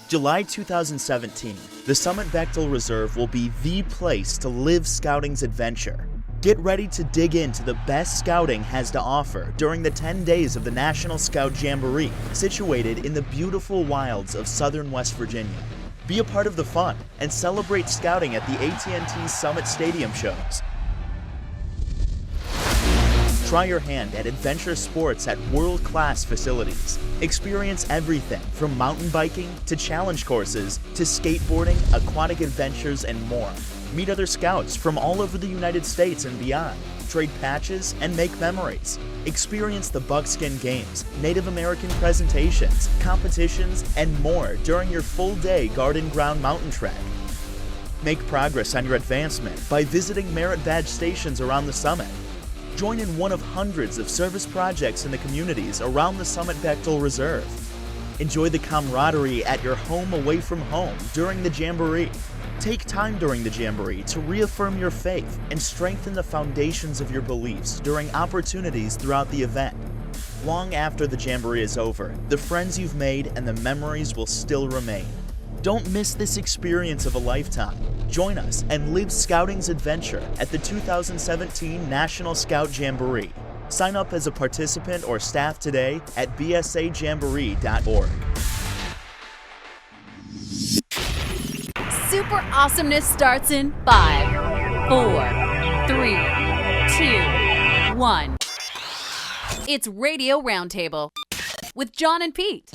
July 2017, the Summit Bechtel Reserve will be the place to live scouting's adventure. Get ready to dig into the best scouting has to offer during the 10 days of the National Scout Jamboree, situated in the beautiful wilds of southern West Virginia. Be a part of the fun and celebrate scouting at the AT&T Summit Stadium shows. Try your hand at adventure sports at world-class facilities. Experience everything from mountain biking to challenge courses to skateboarding, aquatic adventures, and more. Meet other scouts from all over the United States and beyond. Trade patches and make memories. Experience the Buckskin Games, Native American presentations, competitions, and more during your full-day Garden Ground mountain trek. Make progress on your advancement by visiting merit badge stations around the summit. Join in one of hundreds of service projects in the communities around the Summit Bechtel Reserve. Enjoy the camaraderie at your home away from home during the Jamboree. Take time during the Jamboree to reaffirm your faith and strengthen the foundations of your beliefs during opportunities throughout the event. Long after the Jamboree is over, the friends you've made and the memories will still remain. Don't miss this experience of a lifetime. Join us and live scouting's adventure at the 2017 National Scout Jamboree. Sign up as a participant or staff today at bsajamboree.org. Super awesomeness starts in 5, 4, 3, 2, 1. It's Radio Roundtable with John and Pete.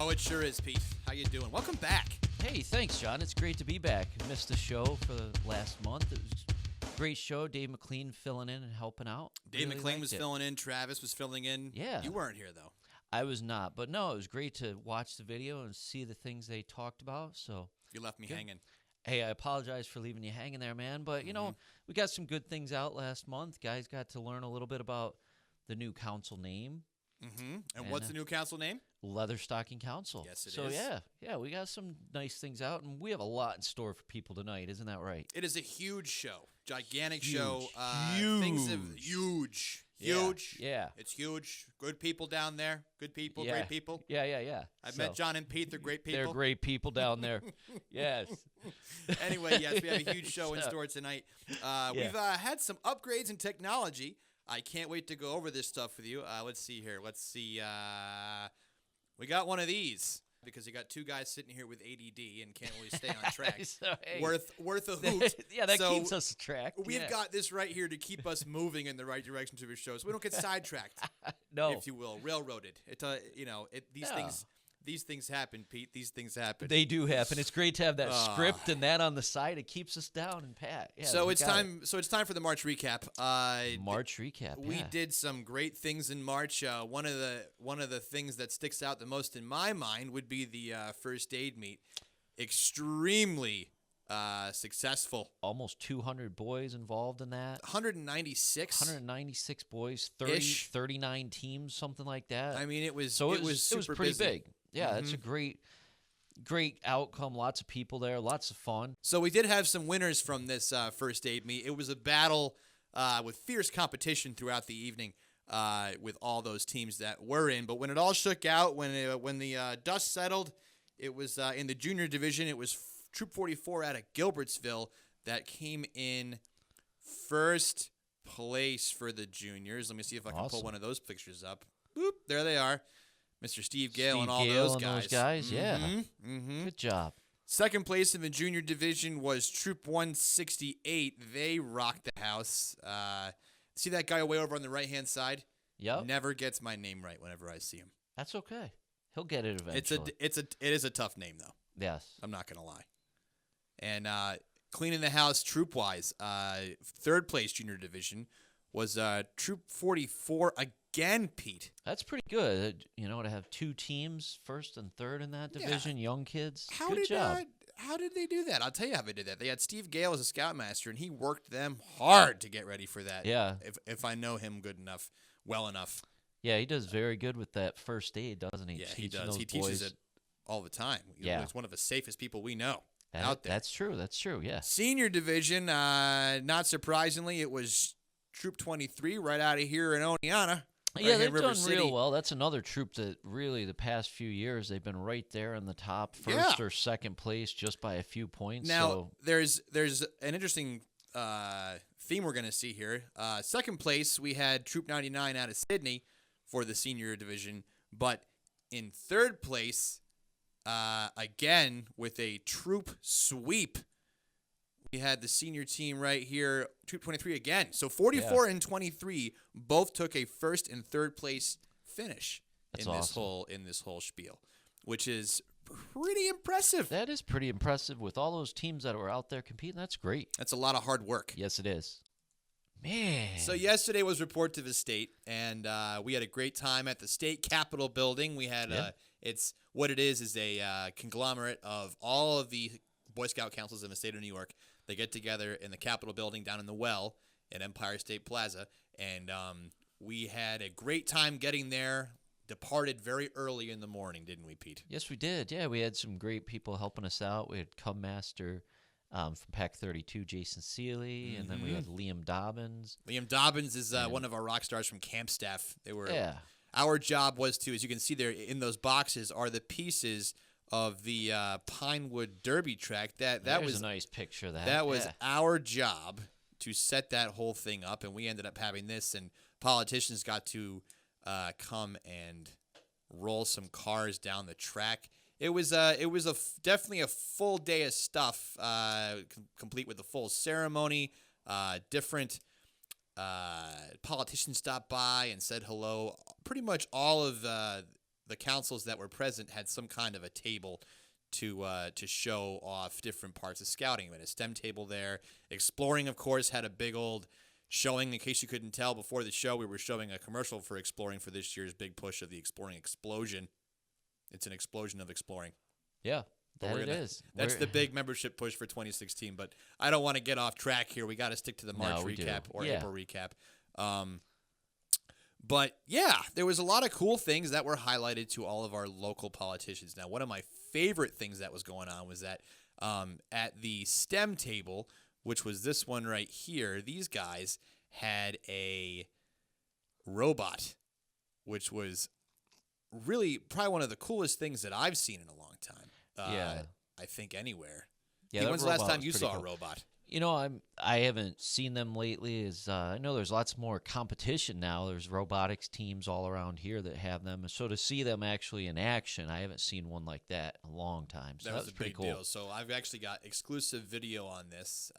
Oh, it sure is, Pete. How you doing? Welcome back. Hey, thanks, John. It's great to be back. Missed the show for the last month. It was a great show. Dave McLean filling in and helping out. Dave McLean was filling in. Travis was filling in. Yeah. You weren't here, though. I was not. But no, it was great to watch the video and see the things they talked about. So You left me hanging. Hey, I apologize for leaving you hanging there, man. But, you know, we got some good things out last month. Guys got to learn a little bit about the new council name. And what's the new council name? Leatherstocking Council. Yes, it so, is. yeah, we got some nice things out, and we have a lot in store for people tonight. Isn't that right? It is a huge show. Gigantic Huge. show. Huge. Yeah. It's huge. Good people down there. Good people. Yeah. Great people. Yeah. I've met John and Pete. They're great people. They're great people down there. Yes. Anyway, yes, we have a huge show in store tonight. We've had some upgrades in technology. I can't wait to go over this stuff with you. Let's see here. We got one of these because you got two guys sitting here with ADD and can't really stay on track. So, hey. Worth a hoot. Yeah, that So keeps us track. We've got this right here to keep us moving in the right direction to your show, so we don't get sidetracked, no. if you will, railroaded. These things happen, Pete. These things happen. They do happen. It's great to have that script and that on the side. It keeps us down and pat. Yeah, So it's time for the March recap. March recap. We did some great things in March. One of the things that sticks out the most in my mind would be the first aid meet. Extremely successful. Almost 200 boys involved in that. 196. 196 boys. 39 teams, something like that. I mean, it was pretty busy. big. Yeah, It's a great outcome. Lots of people there. Lots of fun. So we did have some winners from this first aid meet. It was a battle with fierce competition throughout the evening with all those teams that were in. But when it all shook out, when the dust settled, it was in the junior division. It was Troop 44 out of Gilbertsville that came in first place for the juniors. Let me see if I can pull one of those pictures up. Boop, there they are. Mr. Steve Gale and all those guys. Yeah. Good job. Second place in the junior division was Troop 168. They rocked the house. See that guy way over on the right-hand side? Yep. Never gets my name right whenever I see him. That's okay. He'll get it eventually. It is a tough name, though. Yes. I'm not going to lie. And cleaning the house troop-wise, third place junior division was Troop 44 again, Pete. That's pretty good. To have two teams, first and third in that division, young kids. Good job. How did they do that? I'll tell you how they did that. They had Steve Gale as a scoutmaster, and he worked them hard to get ready for that. Yeah. If I know him well enough. Yeah, he does very good with that first aid, doesn't he? Yeah, he does. He teaches it all the time. He's one of the safest people we know out there. That's true. Yeah. Senior division, not surprisingly, it was Troop 23 right out of here in Oneonta. Yeah, right here they've in River done City. real well. That's another troop that really the past few years they've been right there in the top, Yeah. first or second place, just by a few points. Now, so there's an interesting theme we're going to see here. Second place, we had Troop 99 out of Sydney for the senior division. But in third place, again, with a troop sweep, we had the senior team right here, Troop 23 again. So 44 and 23 both took a first and third place finish That's in awesome. this whole spiel, which is pretty impressive. that is pretty impressive with all those teams that were out there competing. That's great. That's a lot of hard work. Yes, it is. Man. So yesterday was Report to the State, and we had a great time at the state capitol building. We had it's what it is a conglomerate of all of the Boy Scout councils in the state of New York. They get together in the Capitol building down in the Well at Empire State Plaza, and we had a great time getting there. Departed very early in the morning, didn't we, Pete? Yes, we did. Yeah, we had some great people helping us out. We had Cub Master from Pack 32, Jason Seeley, and then we had Liam Dobbins. Liam Dobbins is one of our rock stars from camp staff. They were. Yeah. Our job was to, as you can see there in those boxes, are the pieces of the Pinewood Derby track. That There's was a nice picture of that. That was Yeah. our job to set that whole thing up, and we ended up having this. And politicians got to come and roll some cars down the track. It was definitely a full day of stuff, complete with the full ceremony. Different politicians stopped by and said hello. Pretty much all of the councils that were present had some kind of a table to show off different parts of scouting. We had a STEM table there. Exploring, of course, had a big old showing. In case you couldn't tell, before the show, we were showing a commercial for Exploring for this year's big push of the Exploring Explosion. It's an explosion of exploring. Yeah, But that it is. That's We're- the big membership push for 2016. But I don't want to get off track here. We got to stick to the March we do. recap or Yeah. April recap. But yeah, there was a lot of cool things that were highlighted to all of our local politicians. Now, one of my favorite things that was going on was that at the STEM table, which was this one right here, these guys had a robot, which was really probably one of the coolest things that I've seen in a long time. Yeah. I think anywhere. Yeah, Hey, that when's the last robot time was you pretty saw cool. a robot? You know, I haven't seen them lately. I know there's lots more competition now. There's robotics teams all around here that have them. So to see them actually in action, I haven't seen one like that in a long time. So That was a pretty big cool. deal. So I've actually got exclusive video on this.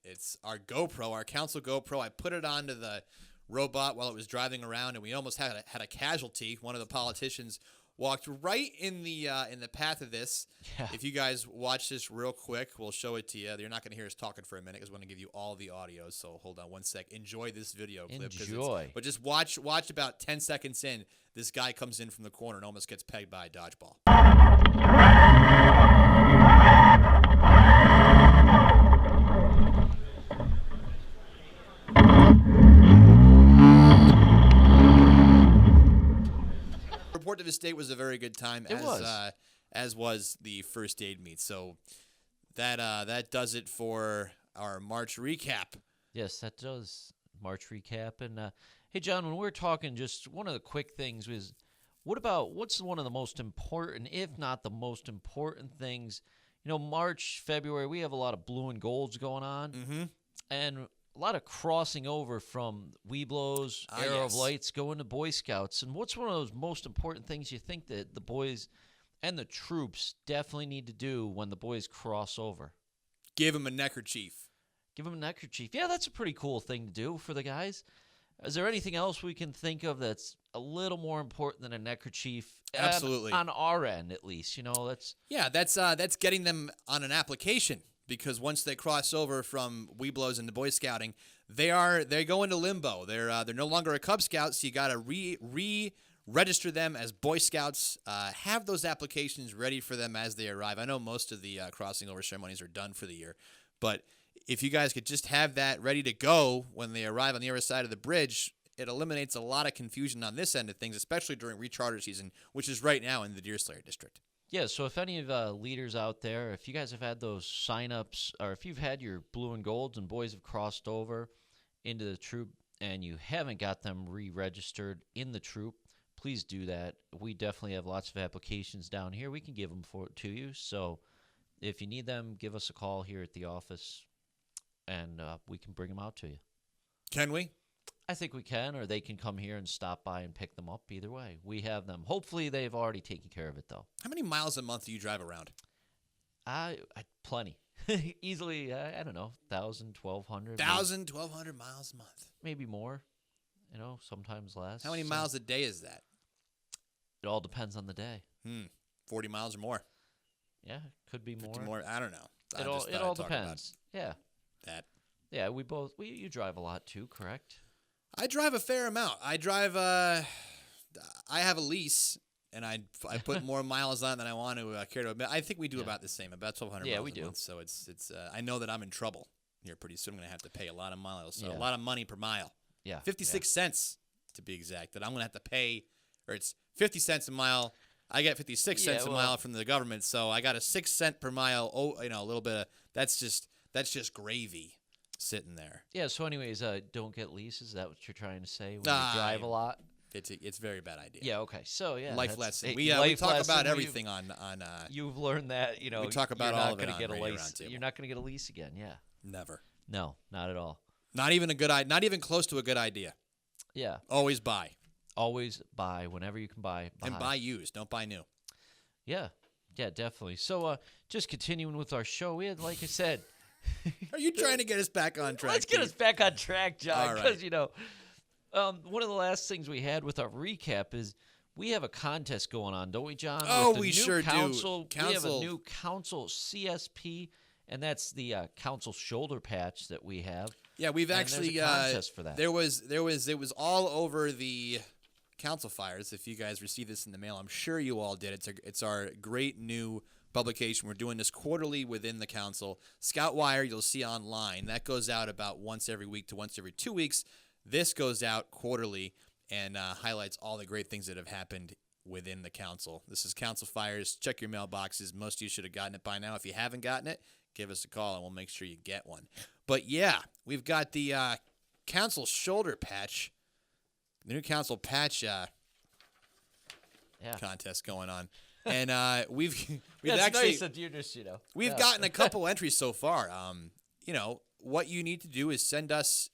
It's our GoPro, our council GoPro. I put it onto the robot while it was driving around, and we almost had a casualty. One of the politicians walked right in the path of this. Yeah. If you guys watch this real quick, we'll show it to you. You're not going to hear us talking for a minute because we're going to give you all the audio. So hold on one sec. Enjoy this video clip. 'Cause Enjoy. but just watch about 10 seconds in. This guy comes in from the corner and almost gets pegged by a dodgeball. Report to the State was a very good time. It was. As was the first aid meet. So that does it for our March recap. Yes, that does March recap. And hey, John, when we're talking, just one of the quick things was, what's one of the most important, if not the most important things? You know, March, February, we have a lot of blue and golds going on, and a lot of crossing over from Weeblos, Arrow of yes. Lights, going to Boy Scouts. And what's one of those most important things you think that the boys and the troops definitely need to do when the boys cross over? Give him a neckerchief. Give them a neckerchief. Yeah, that's a pretty cool thing to do for the guys. Is there anything else we can think of that's a little more important than a neckerchief? Absolutely. On our end, at least. You know, That's getting them on an application, because once they cross over from Weeblos into Boy Scouting, they go into limbo. They're no longer a Cub Scout, so you got to re-register them as Boy Scouts. Have those applications ready for them as they arrive. I know most of the crossing over ceremonies are done for the year, but if you guys could just have that ready to go when they arrive on the other side of the bridge, it eliminates a lot of confusion on this end of things, especially during recharter season, which is right now in the Deerslayer district. Yeah, so if any of leaders out there, if you guys have had those sign-ups, or if you've had your blue and golds and boys have crossed over into the troop and you haven't got them re-registered in the troop, please do that. We definitely have lots of applications down here. We can give them to you. So if you need them, give us a call here at the office, and we can bring them out to you. Can we? I think we can, or they can come here and stop by and pick them up. Either way, we have them. Hopefully, they've already taken care of it, though. How many miles a month do you drive around? Plenty. Easily, I don't know, 1,000, 1,200. 1,000, 1,200 miles a month. Maybe more, sometimes less. How many miles a day is that? It all depends on the day. 40 miles or more. Yeah, could be 50 more. more. I don't know. It all depends. Yeah. That. Yeah, you drive a lot too, correct? I drive a fair amount. I drive, I have a lease, and I put more miles on than I want to care to admit. I think we do about the same, about 1,200 miles a month. So it's I know that I'm in trouble here pretty soon. I'm going to have to pay a lot of miles, so a lot of money per mile. Yeah. 56 cents to be exact, that I'm going to have to pay, or it's 50 cents a mile. I get 56 cents a mile from the government, so I got a 6 cent per mile. A little bit of that's just gravy sitting there. Yeah. So, anyways, don't get leases. Is that what you're trying to say? When you drive a lot, it's a very bad idea. Yeah. Okay. So yeah, life lesson. We life talk lesson about everything on. You've learned that we talk about all of it on Radio Roundtable. Roundtable. You're not going to get a lease again. Yeah. Never. No, not at all. Not even a good idea. Not even close to a good idea. Yeah. Always buy. Always buy whenever you can buy. And buy used. Don't buy new. Yeah. Yeah, definitely. So just continuing with our show, we had, like I said. Are you trying to get us back on track? Let's get us back on track, John. Because, right. One of the last things we had with our recap is we have a contest going on, don't we, John? Oh, with the we new sure council, do. We have a new council CSP, and that's the council shoulder patch that we have. Yeah, we've actually there's a contest for that. It was all over the council fires. If you guys received this in the mail, I'm sure you all did. It's our great new publication. We're doing this quarterly within the council. Scoutwire, you'll see online. That goes out about once every week to once every 2 weeks. This goes out quarterly and highlights all the great things that have happened within the council. This is Council Fires. Check your mailboxes. Most of you should have gotten it by now. If you haven't gotten it, give us a call and we'll make sure you get one. But yeah, we've got the council shoulder patch, the new council patch contest going on. And we've actually nice that you just, we've gotten a couple entries so far. What you need to do is send us.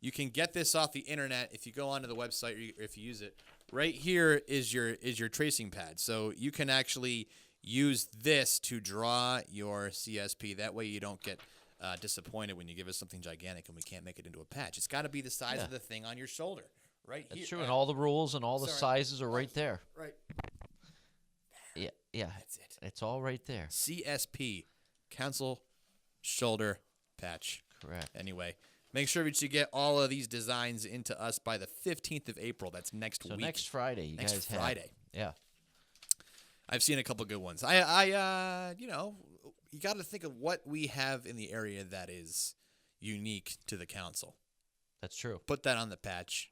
You can get this off the internet if you go onto the website or if you use it. Right here is your tracing pad, so you can actually use this to draw your CSP. That way you don't get disappointed when you give us something gigantic and we can't make it into a patch. It's got to be the size of the thing on your shoulder, right here. That's true, and all the rules and all the sizes are right there. Right. Yeah. That's it. It's all right there. CSP, Council Shoulder Patch. Correct. Anyway, make sure that you get all of these designs into us by the 15th of April. That's next week. So next Friday, Next Friday. Yeah. I've seen a couple good ones. You got to think of what we have in the area that is unique to the council. That's true. Put that on the patch.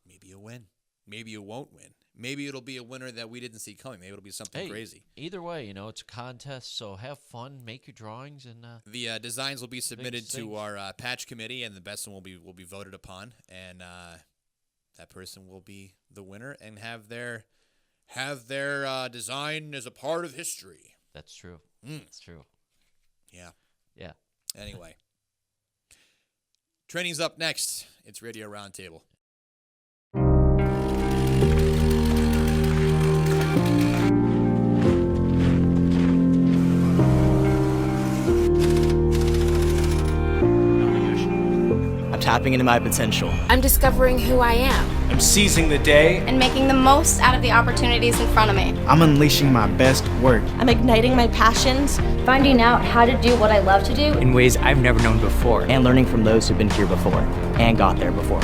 Maybe you win. Maybe you won't win. Maybe it'll be a winner that we didn't see coming. Maybe it'll be something crazy. Either way, it's a contest, so have fun, make your drawings, and the designs will be submitted to our patch committee, and the best one will be voted upon, and that person will be the winner and have their design as a part of history. That's true. That's true. Yeah. Yeah. Anyway, training's up next. It's Radio Roundtable. Tapping into my potential. I'm discovering who I am. I'm seizing the day and making the most out of the opportunities in front of me. I'm unleashing my best work. I'm igniting my passions, finding out how to do what I love to do in ways I've never known before, and learning from those who've been here before and got there before.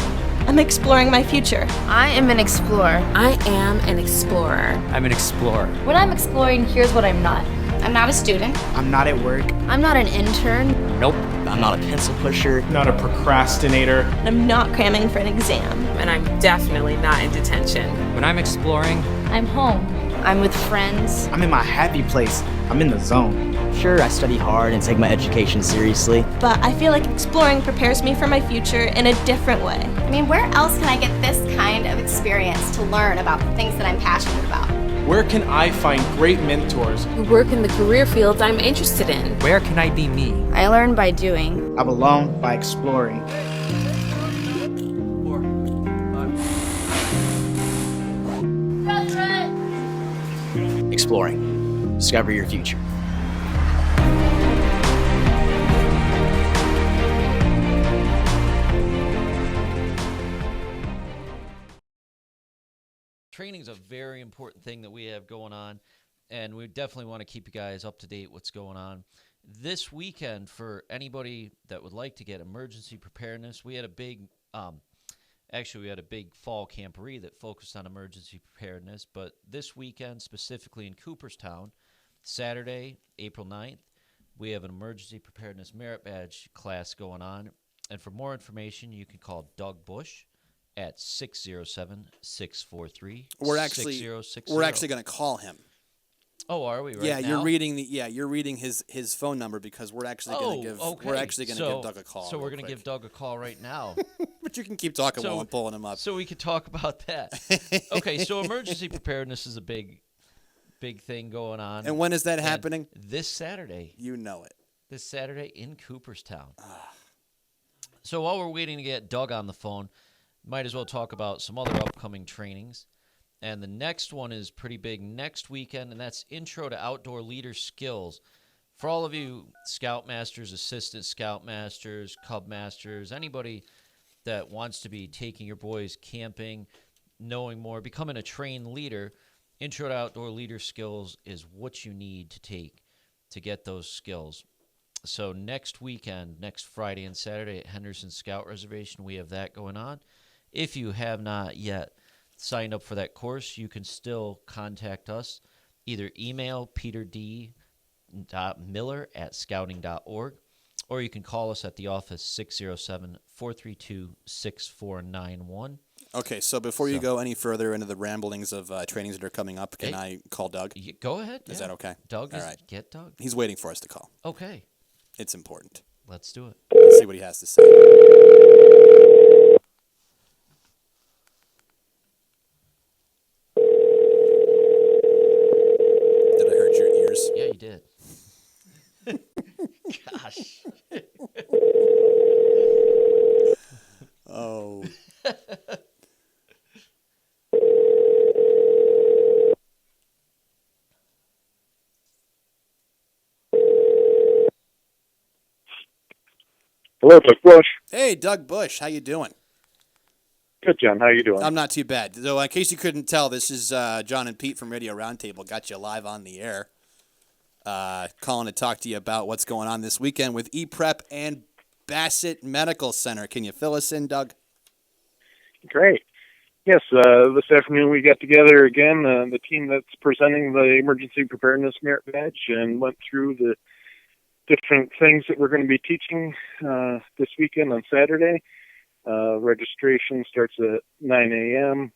I'm exploring my future. I am an explorer. I am an explorer. I'm an explorer. When I'm exploring, here's what I'm not. I'm not a student. I'm not at work. I'm not an intern. Nope. I'm not a pencil pusher. Not a procrastinator. I'm not cramming for an exam. And I'm definitely not in detention. When I'm exploring, I'm home. I'm with friends. I'm in my happy place. I'm in the zone. Sure, I study hard and take my education seriously. But I feel like exploring prepares me for my future in a different way. I mean, where else can I get this kind of experience to learn about the things that I'm passionate about? Where can I find great mentors Who work in the career fields I'm interested in. Where can I be me? I learn by doing. I belong by exploring. Exploring. Discover your future. Training is a very important thing that we have going on, and we definitely want to keep you guys up to date what's going on. This weekend, for anybody that would like to get emergency preparedness, we had a big fall camporee that focused on emergency preparedness, but this weekend, specifically in Cooperstown, Saturday, April 9th, we have an emergency preparedness merit badge class going on, and for more information, you can call Doug Bush at 607-643-6060. We're actually going to call him. Oh, are we right yeah, now? You're reading his phone number because we're actually going to give give Doug a call. So we're going to give Doug a call right now. But you can keep talking while I'm pulling him up. So we could talk about that. Okay, so emergency preparedness is a big thing going on. And when is that happening? This Saturday. You know it. This Saturday in Cooperstown. So while we're waiting to get Doug on the phone, might as well talk about some other upcoming trainings. And the next one is pretty big next weekend, and that's Intro to Outdoor Leader Skills. For all of you Scoutmasters, Assistant Scoutmasters, Cub Masters, anybody that wants to be taking your boys camping, knowing more, becoming a trained leader, Intro to Outdoor Leader Skills is what you need to take to get those skills. So next weekend, next Friday and Saturday at Henderson Scout Reservation, we have that going on. If you have not yet signed up for that course, you can still contact us. Either email peterd.miller@scouting.org, or you can call us at the office 607-432-6491. Okay, so before you go any further into the ramblings of trainings that are coming up, can I call Doug? Go ahead. Is that okay? Doug, all right. Get Doug. He's waiting for us to call. Okay. It's important. Let's do it. Let's see what he has to say. Did I hurt your ears? Yeah, you did. Gosh. Oh. Hello, Doug Bush. Hey, Doug Bush. How you doing? Good, John. How you doing? I'm not too bad. So, in case you couldn't tell, this is John and Pete from Radio Roundtable. Got you live on the air. Calling to talk to you about what's going on this weekend with ePrep and Bassett Medical Center. Can you fill us in, Doug? Great. Yes, this afternoon we got together again, the team that's presenting the Emergency Preparedness Merit Badge, and went through the different things that we're going to be teaching this weekend on Saturday. Registration starts at 9 a.m.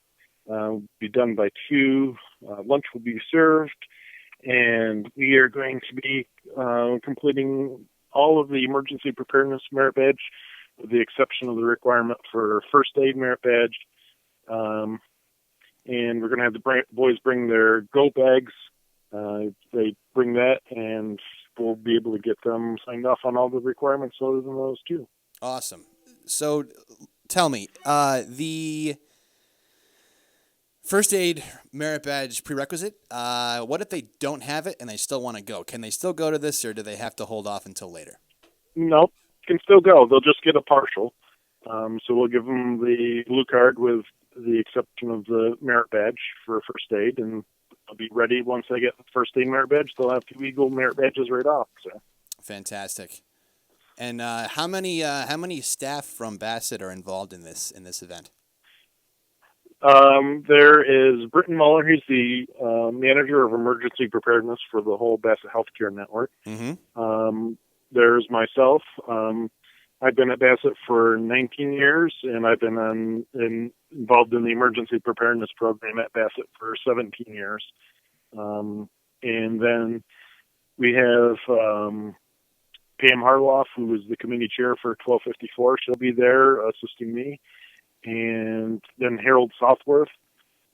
Will be done by 2. Lunch will be served, and we are going to be completing all of the Emergency Preparedness Merit Badge, with the exception of the requirement for First Aid Merit Badge. And we're going to have the boys bring their go bags. They bring that, and we'll be able to get them signed off on all the requirements other than those two. Awesome. So tell me, the First Aid Merit Badge prerequisite, what if they don't have it and they still want to go? Can they still go to this, or do they have to hold off until later? Nope, can still go. They'll just get a partial. So we'll give them the blue card with the exception of the merit badge for First Aid, and they'll be ready once they get the First Aid Merit Badge. They'll have 2 Eagle Merit Badges right off. So fantastic. And how many staff from Bassett are involved in this event? There is Britton Muller. He's the manager of emergency preparedness for the whole Bassett Healthcare Network. Mm-hmm. There's myself. I've been at Bassett for 19 years, and I've been involved in the emergency preparedness program at Bassett for 17 years. And then we have Pam Harloff, who is the committee chair for 1254. She'll be there assisting me. And then Harold Southworth,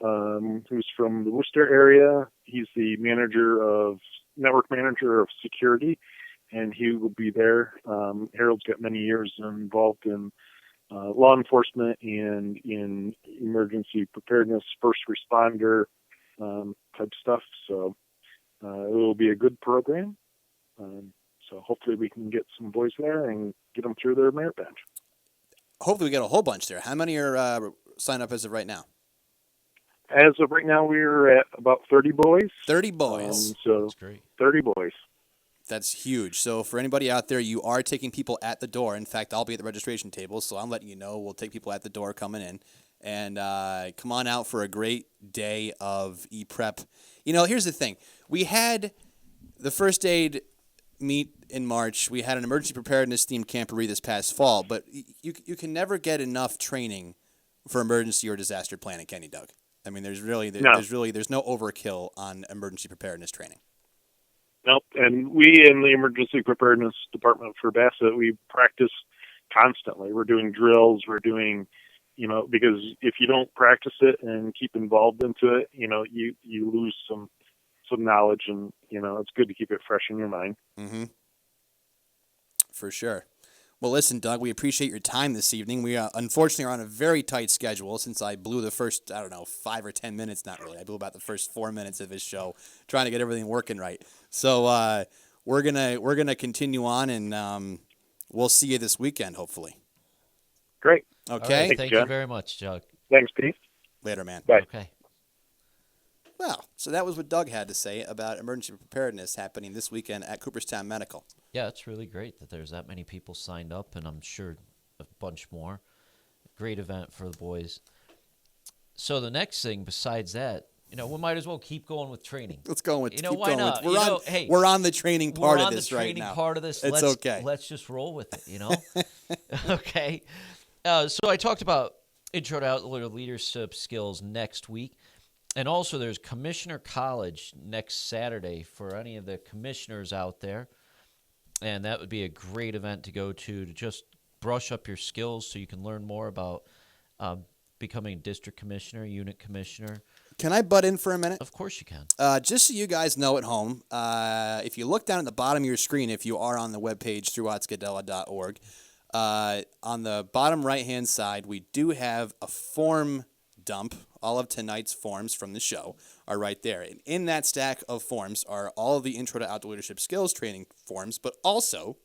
who's from the Worcester area. He's the network manager of security, and he will be there. Harold's got many years involved in law enforcement and in emergency preparedness, first responder type stuff. So it will be a good program. So hopefully we can get some boys there and get them through their merit badge. Hopefully we get a whole bunch there. How many are signed up as of right now? As of right now, we're at about 30 boys. 30 boys. So That's great. 30 boys. That's huge. So for anybody out there, you are taking people at the door. In fact, I'll be at the registration table, so I'm letting you know we'll take people at the door coming in. And come on out for a great day of e-prep. You know, here's the thing. We had the first aid meet in March. We had an emergency preparedness themed camporee this past fall, but you can never get enough training for emergency or disaster planning, can you, Doug? I mean, there's no overkill on emergency preparedness training. Nope. And we in the emergency preparedness department for Bassett, we practice constantly. We're doing drills. We're doing, because if you don't practice it and keep involved into it, you lose some knowledge, and it's good to keep it fresh in your mind. Mm-hmm. For sure. Well, listen, Doug, we appreciate your time this evening. We unfortunately are on a very tight schedule since I blew the first, 5 or 10 minutes. Not really. I blew about the first 4 minutes of this show trying to get everything working right. So we're gonna continue on, and we'll see you this weekend, hopefully. Great. Okay. Right, thank you very much, Doug. Thanks, Pete. Later, man. Bye. Okay. Well, so that was what Doug had to say about emergency preparedness happening this weekend at Cooperstown Medical. Yeah, it's really great that there's that many people signed up, and I'm sure a bunch more. Great event for the boys. So the next thing besides that, we might as well keep going with training. Let's go with. Why not? We're on the training part of this right now. We're on the training part of this. It's okay. Let's just roll with it. Okay. So I talked about intro to outdoor leadership skills next week. And also there's Commissioner College next Saturday for any of the commissioners out there. And that would be a great event to go to just brush up your skills so you can learn more about becoming district commissioner, unit commissioner. Can I butt in for a minute? Of course you can. Just so you guys know at home, if you look down at the bottom of your screen, if you are on the webpage throughoutskadella.org, on the bottom right-hand side, we do have a form dump. All of tonight's forms from the show are right there. And in that stack of forms are all of the Intro to Outdoor Leadership Skills training forms, but also,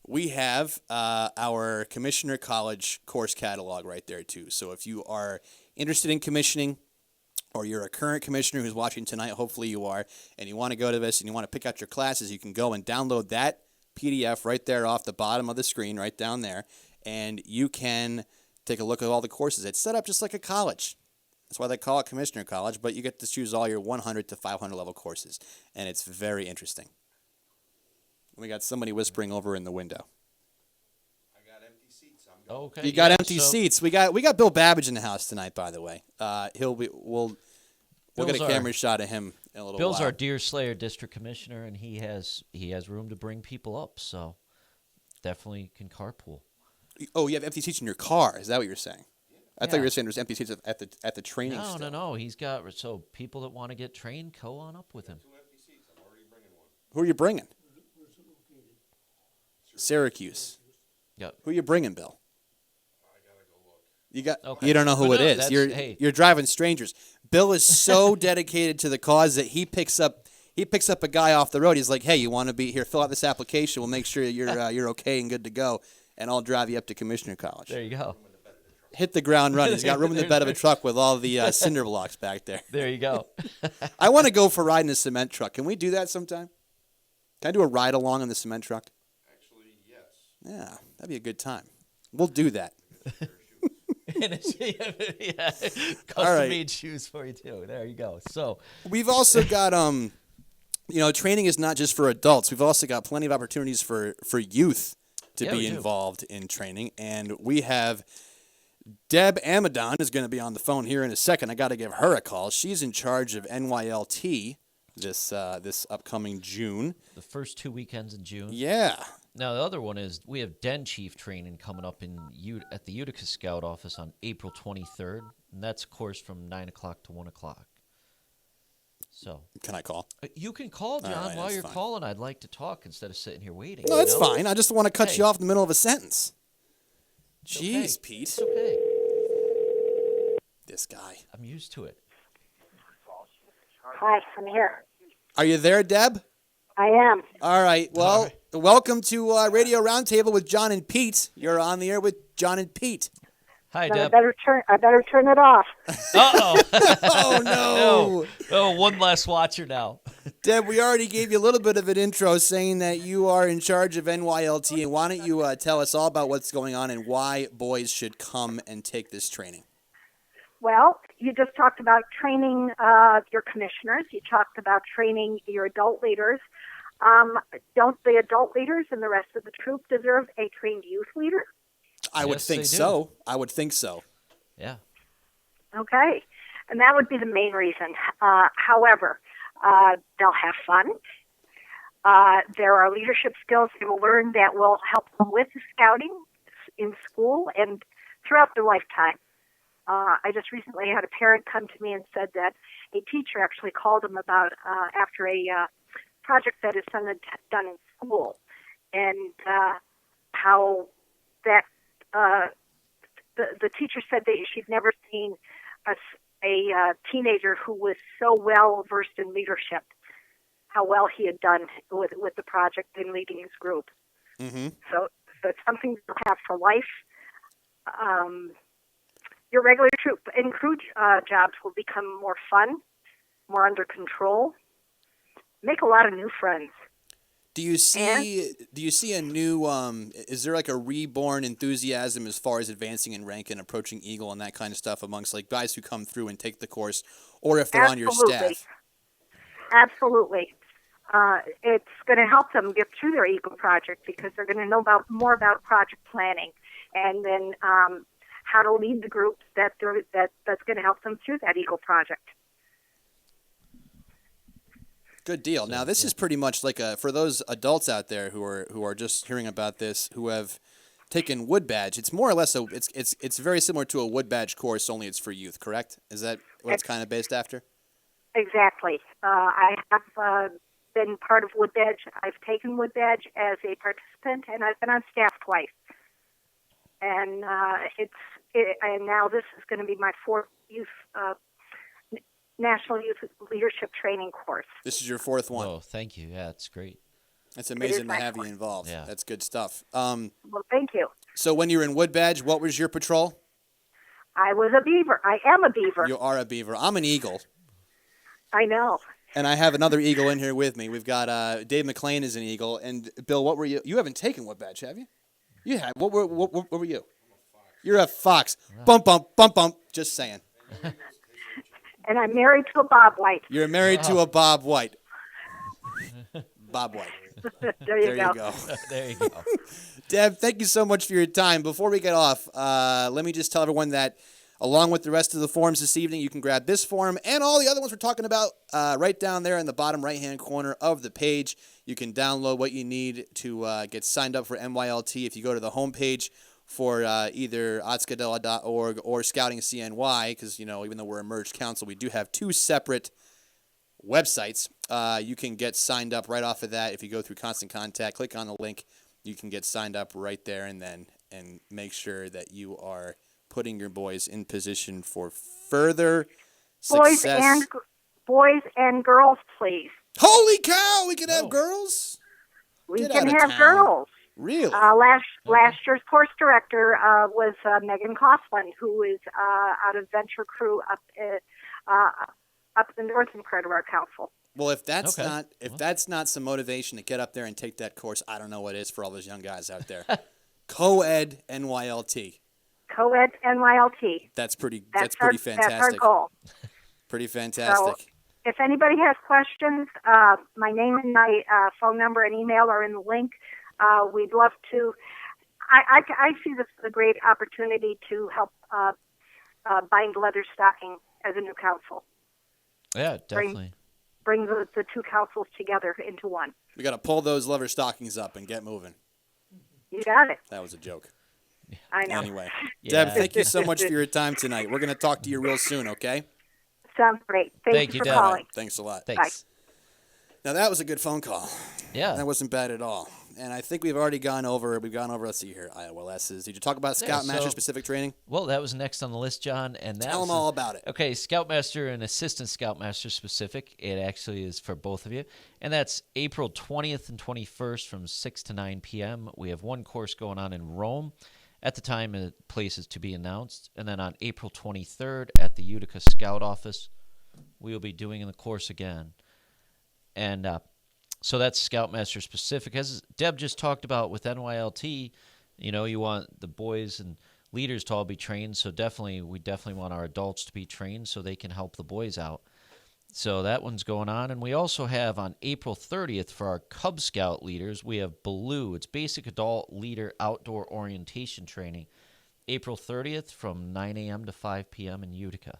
we have our Commissioner College course catalog right there too. So if you are interested in commissioning, or you're a current commissioner who's watching tonight, hopefully you are, and you want to go to this and you want to pick out your classes, you can go and download that PDF right there off the bottom of the screen right down there, and you can take a look at all the courses. It's set up just like a college. That's why they call it Commissioner College, but you get to choose all your 100 to 500 level courses, and it's very interesting. We got somebody whispering over in the window. I got empty seats. Okay. You got empty seats. We got Bill Babbage in the house tonight, by the way. We'll get a camera shot of him in a little Bill's while. our Deer Slayer district commissioner, and he has room to bring people up, so definitely can carpool. Oh, you have empty seats in your car. Is that what you're saying? I thought you were saying there's empty seats at the training. No. He's got people that want to get trained, go on up with him. 2 empty seats. I'm already bringing one. Who are you bringing? Syracuse. Yep. Who are you bringing, Bill? I gotta go look. You don't know who it is. You're driving strangers. Bill is so dedicated to the cause that he picks up a guy off the road. He's like, "Hey, you want to be here? Fill out this application. We'll make sure you're okay and good to go, and I'll drive you up to Commissioner College." There you go. Hit the ground running. He's got room in the bed of a truck with all the cinder blocks back there. There you go. I want to go for a ride in a cement truck. Can we do that sometime? Can I do a ride along in the cement truck? Actually, yes. Yeah, that'd be a good time. We'll do that. Custom-made shoes for you too. There you go. So we've also got training is not just for adults. We've also got plenty of opportunities for youth to be involved in training, and we have Deb Amadon is going to be on the phone here in a second. I got to give her a call. She's in charge of NYLT this upcoming June. The first 2 weekends in June. Yeah. Now, the other one is we have Den Chief training coming up at the Utica Scout office on April 23rd. And that's, of course, from 9 o'clock to 1 o'clock. So, can I call? You can call, John. Right, while you're fine. calling, I'd like to talk instead of sitting here waiting. No, it's fine. I just want to cut you off in the middle of a sentence. Jeez, okay. Pete. It's okay. This guy. I'm used to it. Hi, I'm here. Are you there, Deb? I am. All right. Well, welcome to Radio Roundtable with John and Pete. You're on the air with John and Pete. Hi, Then Deb. I better turn it off. Uh-oh. Oh, no. Oh, one less watcher now. Deb, we already gave you a little bit of an intro saying that you are in charge of NYLT. And why don't you tell us all about what's going on and why boys should come and take this training? Well, you just talked about training your commissioners. You talked about training your adult leaders. Don't the adult leaders and the rest of the troop deserve a trained youth leader? I would think so. I would think so. Yeah. Okay. And that would be the main reason. However, they'll have fun. There are leadership skills they will learn that will help them with the scouting in school and throughout their lifetime. I just recently had a parent come to me and said that a teacher actually called him about after a project that his son had done in school, and how that the teacher said that she'd never seen a teenager who was so well versed in leadership, how well he had done with the project and leading his group. Mm-hmm. So it's something to have for life. Your regular troop and crew jobs will become more fun, more under control. Make a lot of new friends. Do you see a new? Is there like a reborn enthusiasm as far as advancing in rank and approaching Eagle and that kind of stuff amongst like guys who come through and take the course, or if they're on your staff? Absolutely. It's going to help them get through their Eagle project because they're going to know more about project planning, and then how to lead the groups that's going to help them through that Eagle project. Good deal. Now this is pretty much like for those adults out there who are just hearing about this, who have taken Wood Badge. It's more or less it's very similar to a Wood Badge course, only it's for youth. Correct? Is that what it's kind of based after? Exactly. I have been part of Wood Badge. I've taken Wood Badge as a participant, and I've been on staff twice. And and now this is going to be my fourth youth National Youth Leadership Training course. This is your fourth one. Oh, thank you. Yeah, it's great. It's amazing to have you involved. Yeah. That's good stuff. Well, thank you. So when you were in Wood Badge, what was your patrol? I was a beaver. I am a beaver. You are a beaver. I'm an eagle. I know. And I have another eagle in here with me. We've got Dave McLean is an eagle. And Bill, what were you? You haven't taken Wood Badge, have you? You have. What were you? You're a fox. Right. Bump, bump, bump, bump. Just saying. And I'm married to a Bob White. You're married to a Bob White. Bob White. There you go. There you go. Deb, thank you so much for your time. Before we get off, let me just tell everyone that along with the rest of the forms this evening, you can grab this form and all the other ones we're talking about right down there in the bottom right-hand corner of the page. You can download what you need to get signed up for NYLT if you go to the homepage for either otskadela.org or Scouting CNY, because, even though we're a merged council, we do have two separate websites. You can get signed up right off of that. If you go through Constant Contact, click on the link, you can get signed up right there and make sure that you are putting your boys in position for further success. Boys and girls, please. Holy cow, we can have girls? We can have girls. Really? Last year's course director was Megan Coughlin, who is out of Venture Crew up the northern part of our council. Well, if that's not some motivation to get up there and take that course, I don't know what is for all those young guys out there. Co-ed NYLT. Co-ed NYLT. That's pretty fantastic. That's our goal. Pretty fantastic. So, if anybody has questions, my name and my phone number and email are in the link. We'd love to. I see this as a great opportunity to help bind Leatherstocking as a new council. Yeah, definitely. Bring the two councils together into one. We got to pull those Leatherstockings up and get moving. You got it. That was a joke. I know. Anyway, Yeah. Deb, thank you so much for your time tonight. We're going to talk to you real soon, okay? Sounds great. Thank you for Deb. calling. Right, thanks a lot. Thanks. Now, that was a good phone call. Yeah. That wasn't bad at all. And I think we've gone over, let's see here, Iowa lessons. Did you talk about Scoutmaster specific training? Well, that was next on the list, John. And Tell them all about it. Okay, Scoutmaster and Assistant Scoutmaster specific. It actually is for both of you. And that's April 20th and 21st from 6 to 9 p.m. We have one course going on in Rome. At the time, the place is to be announced. And then on April 23rd at the Utica Scout Office, we will be doing the course again. And so that's Scoutmaster specific. As Deb just talked about with NYLT, you want the boys and leaders to all be trained. So we definitely want our adults to be trained so they can help the boys out. So that one's going on. And we also have on April 30th for our Cub Scout leaders, we have BLUE. It's Basic Adult Leader Outdoor Orientation Training. April 30th from 9 a.m. to 5 p.m. in Utica.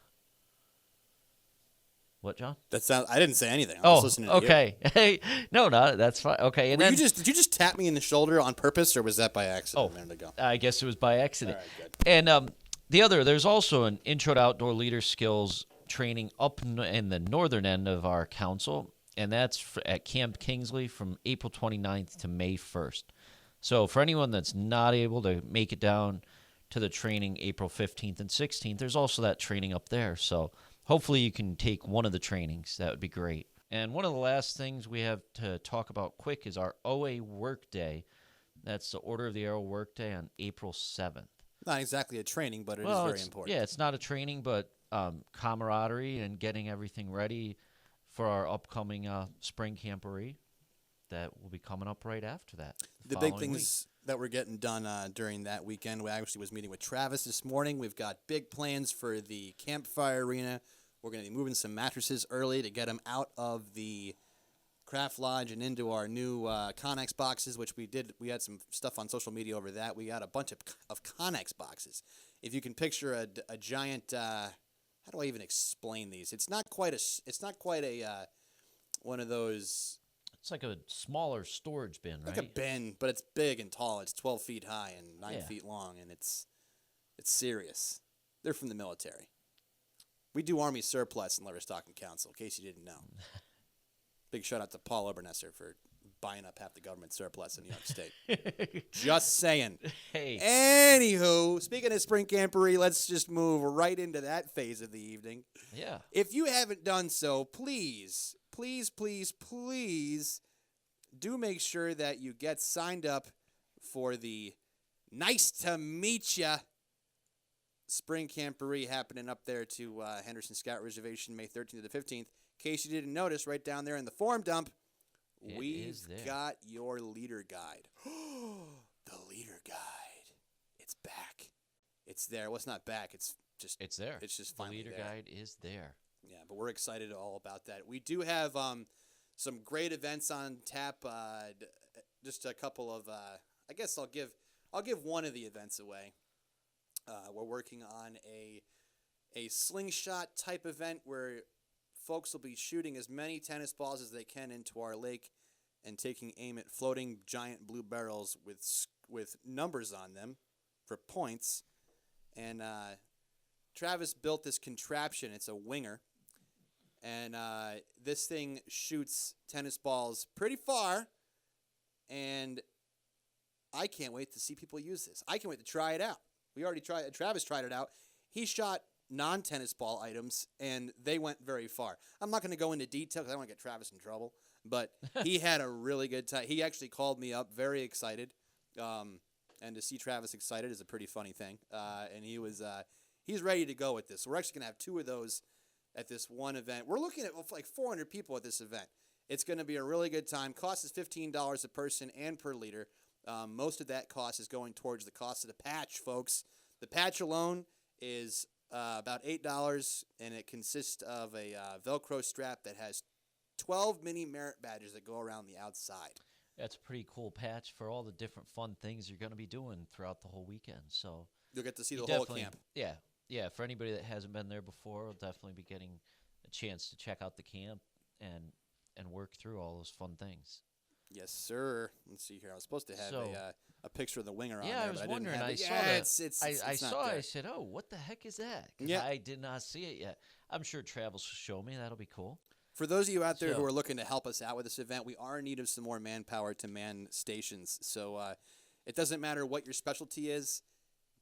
What, John? I didn't say anything. I'm just listening to okay. Hey, no, that's fine. Okay, and did you just tap me in the shoulder on purpose, or was that by accident a minute ago? I guess it was by accident. All right, good. And there's also an Intro to Outdoor Leader Skills training up in the northern end of our council, and that's at Camp Kingsley from April 29th to May 1st. So for anyone that's not able to make it down to the training April 15th and 16th, there's also that training up there. So hopefully you can take one of the trainings. That would be great. And one of the last things we have to talk about quick is our OA Workday. That's the Order of the Arrow Workday on April 7th. Not exactly a training, but it is very important. Yeah, it's not a training, but camaraderie and getting everything ready for our upcoming spring camporee that will be coming up right after that. The big things that we're getting done during that weekend, we actually was meeting with Travis this morning. We've got big plans for the campfire arena. We're going to be moving some mattresses early to get them out of the craft lodge and into our new Connex boxes, which we did. We had some stuff on social media over that. We got a bunch of Connex boxes. If you can picture a giant, how do I even explain these? It's not quite a one of those. It's like a smaller storage bin, right? Like a bin, but it's big and tall. It's 12 feet high and 9 feet long, and it's serious. They're from the military. We do Army surplus in Leatherstocking Council, in case you didn't know. Big shout out to Paul Obernesser for buying up half the government surplus in New York State. Just saying. Hey. Anywho, speaking of spring camporee, let's just move right into that phase of the evening. Yeah. If you haven't done so, please do make sure that you get signed up for the Nice to Meet Ya spring camporee happening up there to Henderson Scout Reservation May 13th to the 15th. In case you didn't notice, right down there in the form dump, we've got your leader guide. The leader guide. It's back. It's there. Well, it's not back. It's there. It's just finally the leader guide is there. Yeah, but we're excited all about that. We do have some great events on tap. Just a couple of. I guess I'll give one of the events away. We're working on a slingshot type event where folks will be shooting as many tennis balls as they can into our lake and taking aim at floating giant blue barrels with numbers on them for points. And Travis built this contraption. It's a winger. And this thing shoots tennis balls pretty far. And I can't wait to see people use this. I can't wait to try it out. Travis tried it out. He shot non-tennis ball items, and they went very far. I'm not going to go into detail because I don't want to get Travis in trouble, but he had a really good time. He actually called me up very excited, and to see Travis excited is a pretty funny thing. And he's ready to go with this. We're actually going to have two of those at this one event. We're looking at like 400 people at this event. It's going to be a really good time. Cost is $15 a person and per leader. Most of that cost is going towards the cost of the patch, folks. The patch alone is about $8, and it consists of a Velcro strap that has 12 mini merit badges that go around the outside. That's a pretty cool patch for all the different fun things you're going to be doing throughout the whole weekend. So You'll get to see the you whole definitely- camp. Yeah. For anybody that hasn't been there before, will definitely be getting a chance to check out the camp and work through all those fun things. Yes, sir. Let's see here. I was supposed to have a picture of the winger on there. Yeah, I was but wondering. I, didn't I have it. saw Yeah, that. I it's not saw it. there. I said, "Oh, what the heck is that?" 'Cause Yeah. I did not see it yet. I'm sure Travels will show me. That'll be cool. For those of you out there who So- are looking to help us out with this event, we are in need of some more manpower to man stations. So it doesn't matter what your specialty is.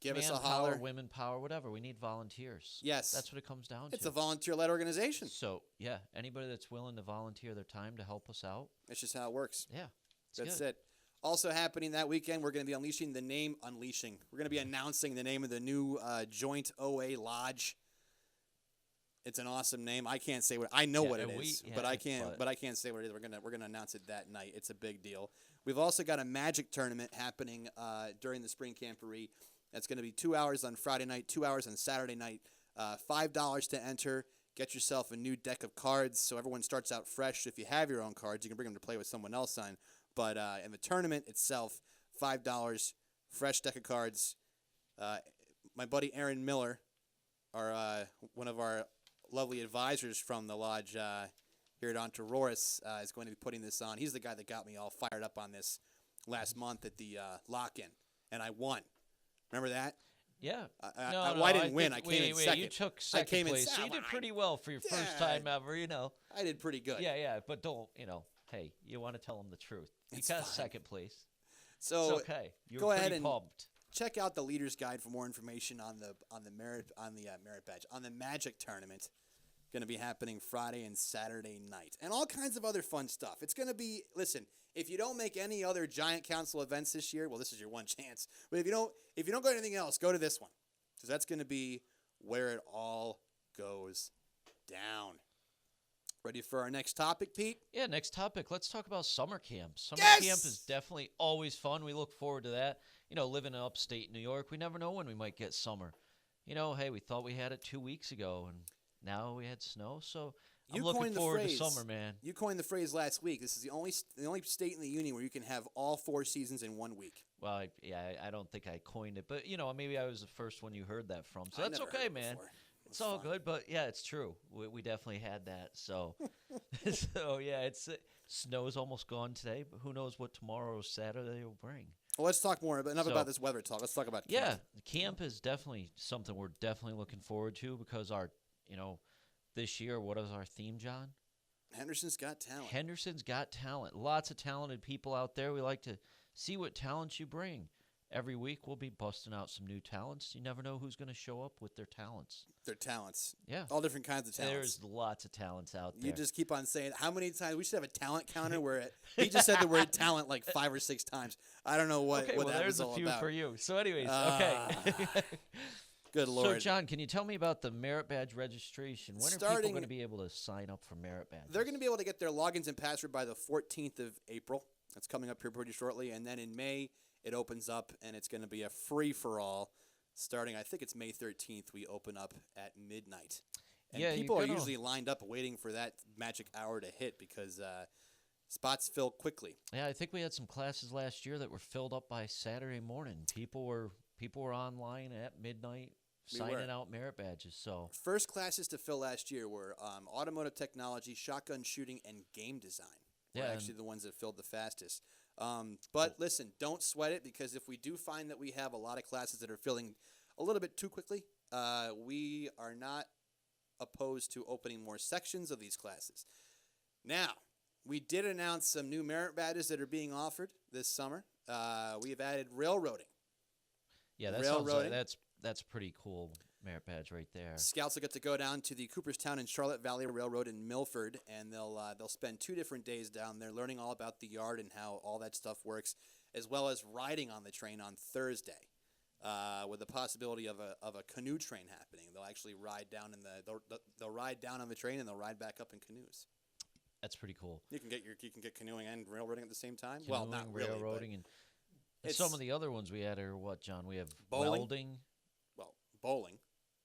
Give us a holler. Manpower, women power, whatever. We need volunteers. Yes. That's what it comes down It's to. a volunteer-led organization. So, yeah, anybody that's willing to volunteer their time to help us out. That's just how it works. Yeah. That's good. it. Also happening that weekend, we're going to be unleashing. We're going to be announcing the name of the new Joint OA Lodge. It's an awesome name. I can't say what I know what it is, but I can't say what it is. We're gonna announce it that night. It's a big deal. We've also got a magic tournament happening during the spring camporee. That's going to be 2 hours on Friday night, 2 hours on Saturday night. $5 to enter. Get yourself a new deck of cards so everyone starts out fresh. If you have your own cards, you can bring them to play with someone else on. But in the tournament itself, $5, fresh deck of cards. My buddy Aaron Miller, one of our lovely advisors from the lodge here at Ontaroris, is going to be putting this on. He's the guy that got me all fired up on this last month at the lock-in, and I won. Remember that? Yeah. I didn't win. I came in second. You took second place. So you did pretty well for your first time ever, I did pretty good. Yeah, but don't, hey, you want to tell them the truth. You got second place. So it's okay. You're go ahead and pumped. check out the Leader's Guide for more information on the Magic Tournament. Going to be happening Friday and Saturday night, and all kinds of other fun stuff. It's going to be, listen, if you don't make any other Giant Council events this year, well, this is your one chance. But if you don't go to anything else, go to this one, because that's going to be where it all goes down. Ready for our next topic, Pete? Yeah, next topic. Let's talk about summer camp. Summer Yes! camp is definitely always fun. We look forward to that. Living in upstate New York, we never know when we might get summer. Hey, we thought we had it 2 weeks ago, and now we had snow. So I'm looking forward to summer, man. You coined the phrase last week. This is the only state in the union where you can have all 4 seasons in 1 week. Well, I don't think I coined it, but maybe I was the first one you heard that from. So that's never okay, heard it man. before. It's all good, but yeah, it's true. We definitely had that. So, snow's almost gone today, but who knows what tomorrow, Saturday, will bring. Well, let's talk more. But enough about this weather talk. Let's talk about camp. Yeah, camp is definitely something we're definitely looking forward to because this year, what is our theme, John? Henderson's Got Talent. Henderson's Got Talent. Lots of talented people out there. We like to see what talents you bring. Every week we'll be busting out some new talents. You never know who's going to show up with their talents. Yeah. All different kinds of talents. There's lots of talents out there. You just keep on saying, how many times? We should have a talent counter where he just said the word talent like 5 or 6 times. I don't know what that was all about. There's a few for you. So anyways, okay. Good Lord. So, John, can you tell me about the merit badge registration? When are people going to be able to sign up for merit badges? They're going to be able to get their logins and password by the 14th of April. That's coming up here pretty shortly. And then in May, it opens up, and it's going to be a free-for-all. Starting, I think it's May 13th, we open up at midnight. And people are usually lined up waiting for that magic hour to hit because spots fill quickly. Yeah, I think we had some classes last year that were filled up by Saturday morning. People were online at midnight signing out merit badges. So first classes to fill last year were automotive technology, shotgun shooting, and game design. Were actually the ones that filled the fastest. But listen, don't sweat it because if we do find that we have a lot of classes that are filling a little bit too quickly, we are not opposed to opening more sections of these classes. Now, we did announce some new merit badges that are being offered this summer. We have added railroading. Yeah, that sounds like that's pretty cool merit badge right there. Scouts will get to go down to the Cooperstown and Charlotte Valley Railroad in Milford, and they'll spend 2 different days down there learning all about the yard and how all that stuff works, as well as riding on the train on Thursday, with the possibility of a canoe train happening. They'll actually ride down they'll ride down on the train and they'll ride back up in canoes. That's pretty cool. You can get canoeing and railroading at the same time. Canoeing, well, not really, railroading, and some of the other ones we had are what, John? We have bowling. Welding. Well, bowling.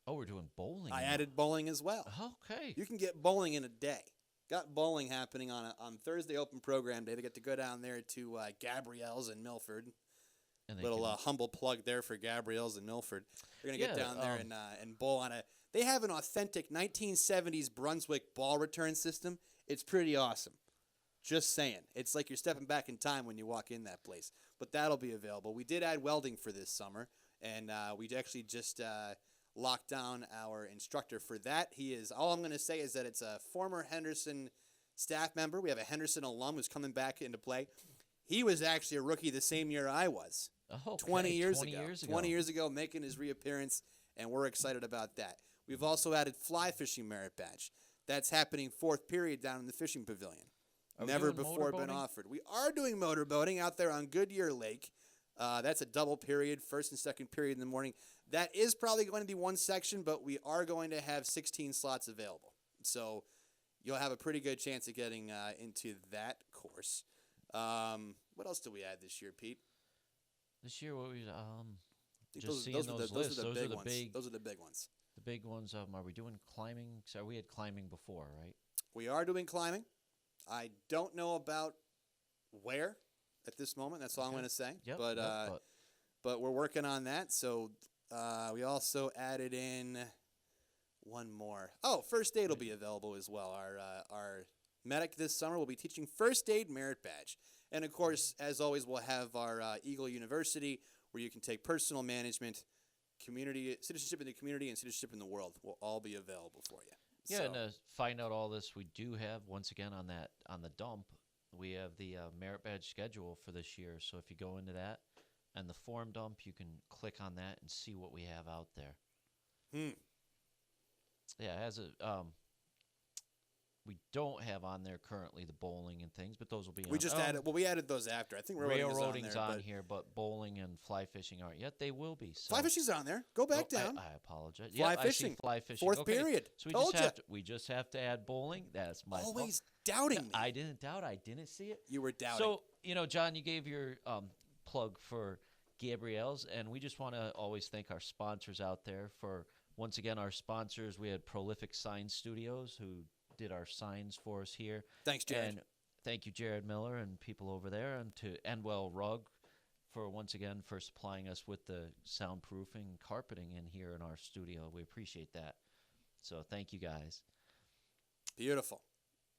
Oh, we're doing bowling. I added bowling as well. Okay. You can get bowling in a day. got bowling happening on Thursday open program day. They get to go down there to Gabrielle's in Milford. And Little humble plug there for Gabrielle's in Milford. They're going to get down there and bowl on a – they have an authentic 1970s Brunswick ball return system. It's pretty awesome. Just saying. It's like you're stepping back in time when you walk in that place. But that'll be available. We did add welding for this summer, and we actually just locked down our instructor for that. He is – all I'm going to say is that it's a former Henderson staff member. We have a Henderson alum who's coming back into play. He was actually a rookie the same year I was. Oh, 20 years ago. 20 years ago, making his reappearance, and we're excited about that. We've also added fly fishing merit badge. That's happening fourth period down in the fishing pavilion. Never before been offered. We are doing motorboating out there on Goodyear Lake. That's a double period, first and second period in the morning. That is probably going to be one section, but we are going to have 16 slots available. So you'll have a pretty good chance of getting into that course. What else did we add this year, Pete? This year, what we those are the big ones. Those are the big ones. The big ones. Are we doing climbing? So we had climbing before, right? We are doing climbing. I don't know about where at this moment. That's all I'm going to say. Yep, but we're working on that. So we also added in one more. Oh, first aid will be available as well. Our medic this summer will be teaching first aid merit badge. And, of course, as always, we'll have our Eagle University where you can take personal management, citizenship in the community, and citizenship in the world will all be available for you. Yeah, and to find out all this, we do have, once again, on the dump, we have the merit badge schedule for this year. So if you go into that and the form dump, you can click on that and see what we have out there. Yeah, we don't have on there currently the bowling and things, but those will be. We just added. Well, we added those after. I think railroading's on here, but bowling and fly fishing aren't yet. They will be. So. Fly fishing's on there. Go back down. I apologize. Fly fishing. Fly fishing. Fourth period. So we just have to add bowling. That's my always fault. Doubting me. I didn't doubt. I didn't see it. You were doubting. So John, you gave your plug for Gabrielle's, and we just want to always thank our sponsors out there for once again our sponsors. We had Prolific Sign Studios who did our signs for us here. Thanks, Jared. And thank you, Jared Miller and people over there, and to Endwell Rug for once again for supplying us with the soundproofing carpeting in here in our studio. We appreciate that. So thank you guys. Beautiful.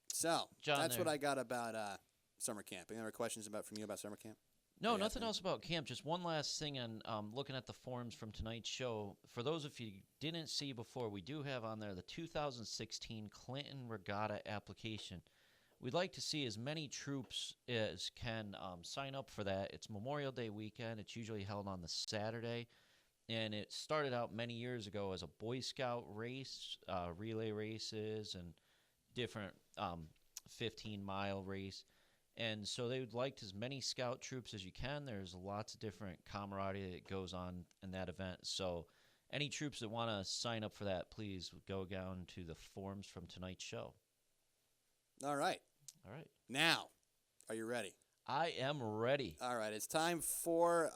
So John, that's what I got about summer camp. Any other questions from you about summer camp? No, nothing else about camp. Just one last thing on looking at the forms from tonight's show. For those of you who didn't see before, we do have on there the 2016 Clinton Regatta application. We'd like to see as many troops as can sign up for that. It's Memorial Day weekend. It's usually held on the Saturday. And it started out many years ago as a Boy Scout race, relay races, and different 15-mile race. And so they would like as many scout troops as you can. There's lots of different camaraderie that goes on in that event. So any troops that want to sign up for that, please go down to the forms from tonight's show. All right. Now, are you ready? I am ready. All right. It's time for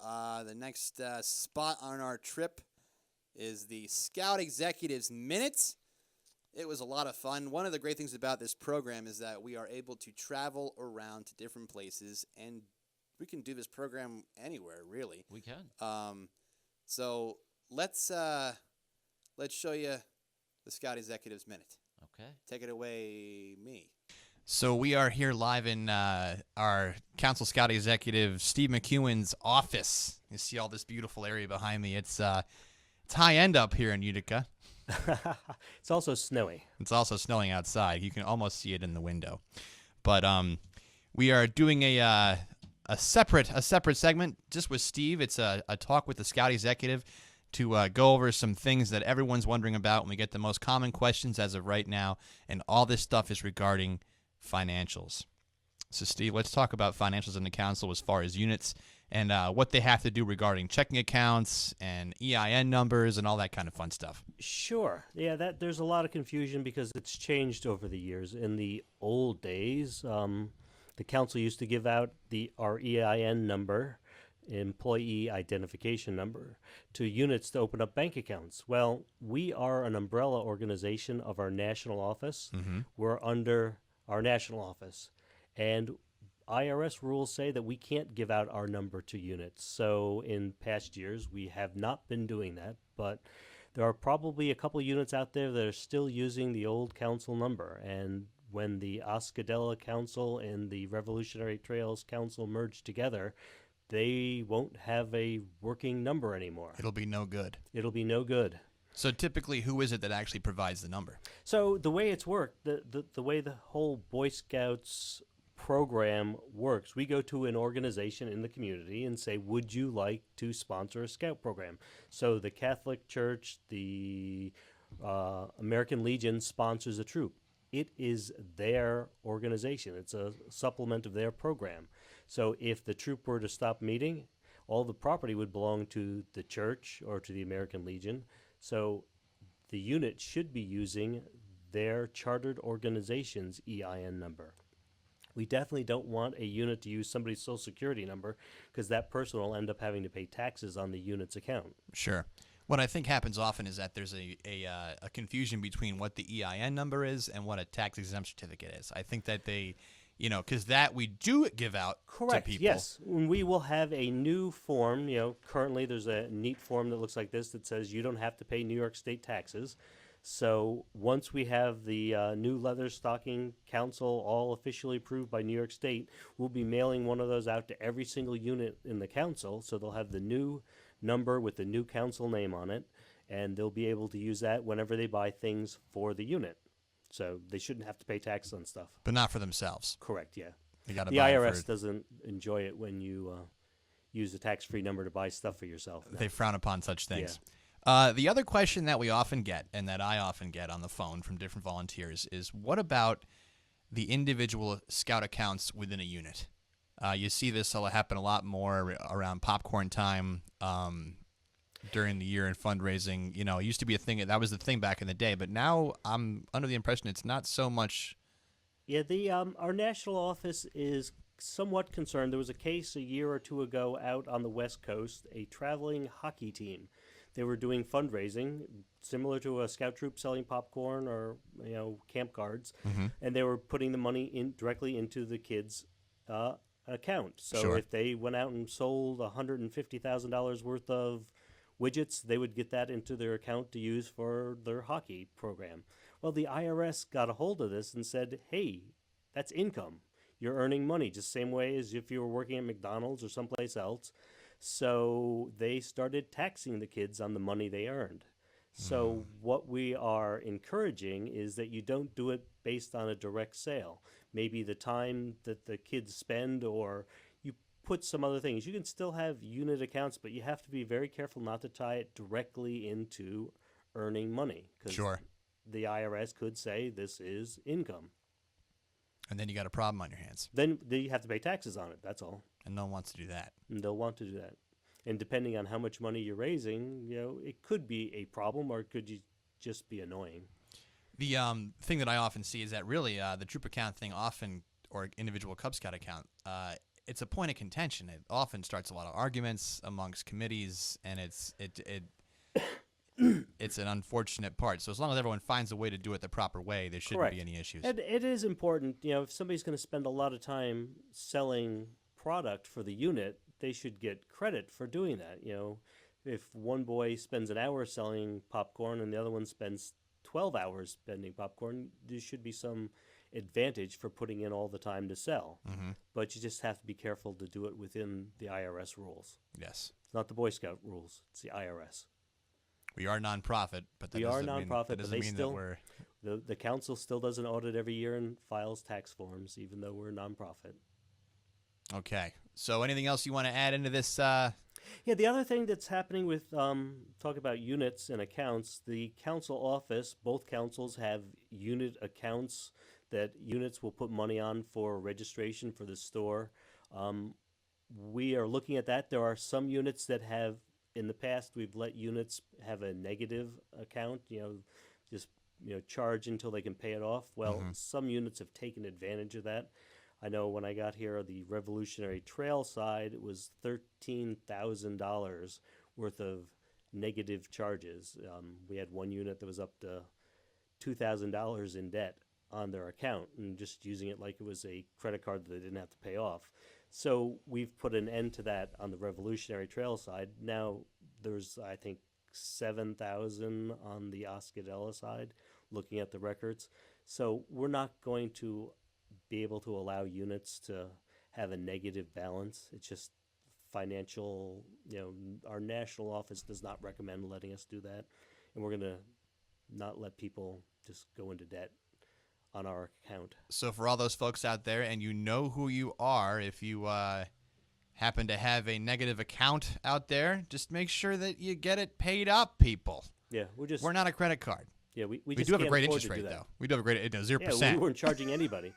the next spot on our trip is the Scout Executives Minutes. It was a lot of fun. One of the great things about this program is that we are able to travel around to different places, and we can do this program anywhere, really. We can. So let's show you the Scout Executives Minute. Okay. Take it away, me. So we are here live in our Council Scout Executive Steve McEwen's office. You see all this beautiful area behind me. It's high end up here in Utica. It's also snowy. It's also snowing outside. You can almost see it in the window. But we are doing a separate segment just with Steve. It's a talk with the Scout Executive to go over some things that everyone's wondering about, and we get the most common questions as of right now, and all this stuff is regarding financials. So, Steve, let's talk about financials in the council as far as units and what they have to do regarding checking accounts and EIN numbers and all that kind of fun stuff. Sure. Yeah, there's a lot of confusion because it's changed over the years. In the old days, the council used to give out our EIN number, employee identification number, to units to open up bank accounts. Well, we are an umbrella organization of our national office. Mm-hmm. We're under our national office. And IRS rules say that we can't give out our number to units. So in past years, we have not been doing that, but there are probably a couple units out there that are still using the old council number. And when the Oscadella Council and the Revolutionary Trails Council merge together, they won't have a working number anymore. It'll be no good. It'll be no good. So typically, who is it that actually provides the number? So the way it's worked, the way the whole Boy Scouts program works, we go to an organization in the community and say, would you like to sponsor a scout program? So the Catholic Church, the American Legion sponsors a troop. It is their organization. It's a supplement of their program. So if the troop were to stop meeting, all the property would belong to the church or to the American Legion. So the unit should be using their chartered organization's EIN number. We definitely don't want a unit to use somebody's social security number because that person will end up having to pay taxes on the unit's account. Sure. What I think happens often is that there's a confusion between what the EIN number is and what a tax exempt certificate is. I think that they, because that we do give out Correct, to people. Yes. We will have a new form. Currently there's a neat form that looks like this that says you don't have to pay New York State taxes. So once we have the new Leatherstocking Council all officially approved by New York State, we'll be mailing one of those out to every single unit in the council. So they'll have the new number with the new council name on it, and they'll be able to use that whenever they buy things for the unit. So they shouldn't have to pay tax on stuff. But not for themselves. Correct, yeah. You gotta the buy it IRS for- doesn't enjoy it when you use a tax-free number to buy stuff for yourself. No. They frown upon such things. Yeah. The other question that we often get, and that I often get on the phone from different volunteers, is what about the individual scout accounts within a unit? You see this happen a lot more around popcorn time during the year in fundraising. It used to be a thing. That was the thing back in the day, but now I'm under the impression it's not so much. Yeah, our national office is somewhat concerned. There was a case a year or two ago out on the West Coast, a traveling hockey team. They were doing fundraising similar to a scout troop selling popcorn or camp guards, and they were putting the money directly into the kids' account. So Sure. if they went out and sold $150,000 worth of widgets, they would get that into their account to use for their hockey program. Well, the IRS got a hold of this and said, hey, that's income. You're earning money just same way as if you were working at McDonald's or someplace else. So they started taxing the kids on the money they earned. So what we are encouraging is that you don't do it based on a direct sale. Maybe the time that the kids spend, or you put some other things. You can still have unit accounts, but you have to be very careful not to tie it directly into earning money. 'Cause Sure. the IRS could say this is income. And then you got a problem on your hands. Then you have to pay taxes on it, that's all. And no one wants to do that. And they'll want to do that. And depending on how much money you're raising, it could be a problem, or it could just be annoying. The thing that I often see is that really the troop account thing often, or individual Cub Scout account, it's a point of contention. It often starts a lot of arguments amongst committees, and it's an unfortunate part. So as long as everyone finds a way to do it the proper way, there shouldn't be any issues. And it is important, if somebody's going to spend a lot of time selling product for the unit, they should get credit for doing that. If one boy spends an hour selling popcorn and the other one spends 12 hours spending popcorn, there should be some advantage for putting in all the time to sell. But you just have to be careful to do it within the IRS rules. Yes. It's not the Boy Scout rules, it's the IRS. We are nonprofit, but that we are doesn't nonprofit, mean, but they mean still, that we're... the council still does an audit every year and files tax forms, even though we're a nonprofit. Okay. So anything else you want to add into this? Yeah, the other thing that's happening with talk about units and accounts, the council office, both councils have unit accounts that units will put money on for registration for the store. We are looking at that. There are some units that have, in the past, we've let units have a negative account, just charge until they can pay it off. Well, some units have taken advantage of that. I know when I got here, the Revolutionary Trail side, it was $13,000 worth of negative charges. We had one unit that was up to $2,000 in debt. on their account and just using it like it was a credit card that they didn't have to pay off. So we've put an end to that on the Revolutionary Trail side. Now there's, I think, 7,000 on the Osceola side, looking at the records. So we're not going to be able to allow units to have a negative balance. It's just financial, our national office does not recommend letting us do that. And we're going to not let people just go into debt on our account. So for all those folks out there, and you know who you are, if you happen to have a negative account out there, just make sure that you get it paid up, people. Yeah, we're not a credit card. Yeah, we do just have a can't great afford interest to do rate, that. though. We do have a great 0%. Yeah, we weren't charging anybody.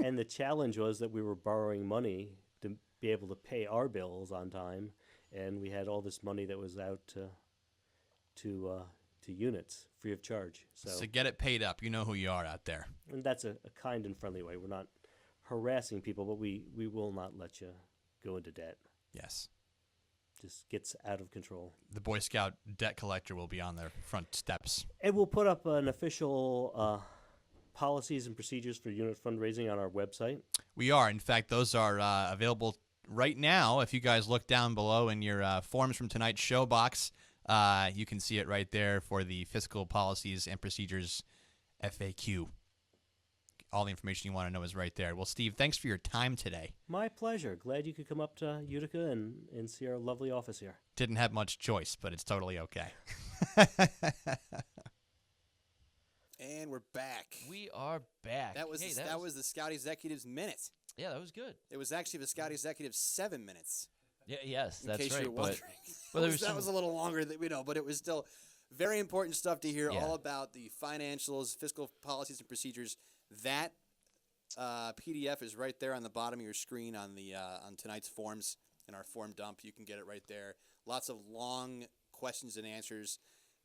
and the challenge was that we were borrowing money to be able to pay our bills on time, and we had all this money that was out to units free of charge. So get it paid up. You know who you are out there. And that's a kind and friendly way. We're not harassing people, but we will not let you go into debt. Yes. Just gets out of control. The Boy Scout debt collector will be on their front steps. And we'll put up an official policies and procedures for unit fundraising on our website. We are. In fact, those are available right now. If you guys look down below in your forms from tonight's show box, you can see it right there for the Fiscal Policies and Procedures FAQ. All the information you want to know is right there. Well, Steve, thanks for your time today. My pleasure. Glad you could come up to Utica and see our lovely office here. Didn't have much choice, but it's totally okay. And we're back. We are back. That was the Scout Executive's minute. Yeah, that was good. It was actually the Scout Executive's 7 minutes. Yeah, yes, that's right. In case you're wondering. That was a little longer than we know, but it was still very important stuff to hear all about the financials, fiscal policies and procedures. That PDF is right there on the bottom of your screen on the on tonight's forms in our form dump. You can get it right there. Lots of long questions and answers.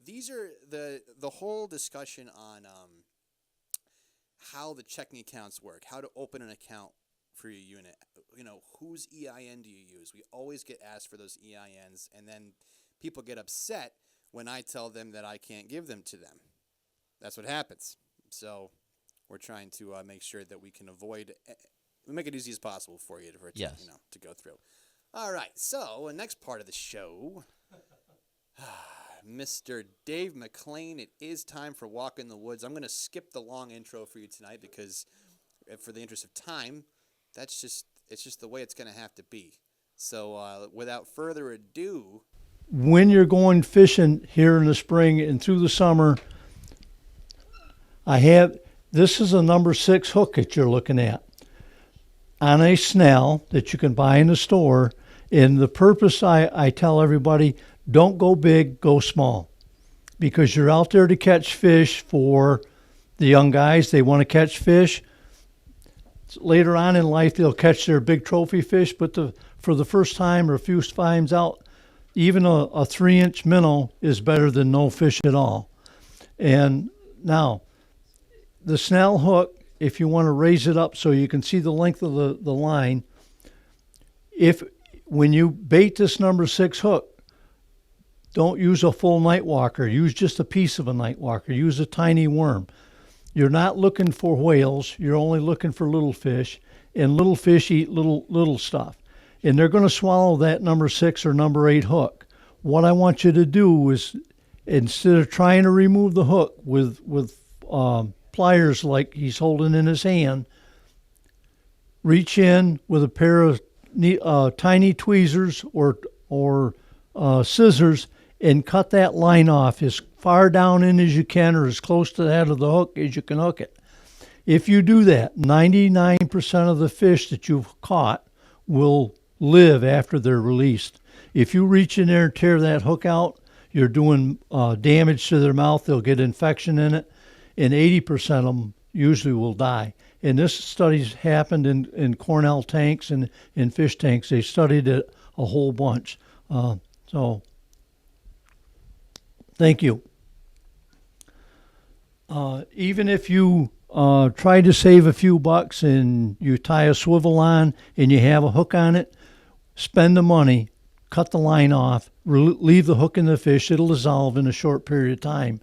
These are the whole discussion on how the checking accounts work, how to open an account for your unit. Whose EIN do you use? We always get asked for those EINs, and then people get upset when I tell them that I can't give them to them. That's what happens. So we're trying to make sure that we can we make it easy as possible for you to go through. All right, so the next part of the show, Mr. Dave McClain, it is time for Walk in the Woods. I'm going to skip the long intro for you tonight because, for the interest of time, it's just the way it's going to have to be. So without further ado, when you're going fishing here in the spring and through the summer, this is a number 6 hook that you're looking at on a snell that you can buy in the store. And the purpose, I tell everybody, don't go big, go small. Because you're out there to catch fish for the young guys. They want to catch fish. Later on in life, they'll catch their big trophy fish. But for the first time or a few times out, even a 3-inch minnow is better than no fish at all. And now, the snell hook, if you want to raise it up so you can see the length of the line, when you bait this number 6 hook, don't use a full night walker. Use just a piece of a night walker. Use a tiny worm. You're not looking for whales. You're only looking for little fish, and little fish eat little stuff. And they're going to swallow that number 6 or number 8 hook. What I want you to do is, instead of trying to remove the hook with pliers like he's holding in his hand, reach in with a pair of tiny tweezers or scissors and cut that line off as far down in as you can, or as close to the head of the hook as you can hook it. If you do that, 99% of the fish that you've caught will live after they're released. If you reach in there and tear that hook out, you're doing damage to their mouth. They'll get infection in it, and 80% of them usually will die. And this study's happened in Cornell tanks and in fish tanks. They studied it a whole bunch. So thank you. Even if you try to save a few bucks and you tie a swivel on and you have a hook on it, spend the money, cut the line off, leave the hook in the fish. It'll dissolve in a short period of time.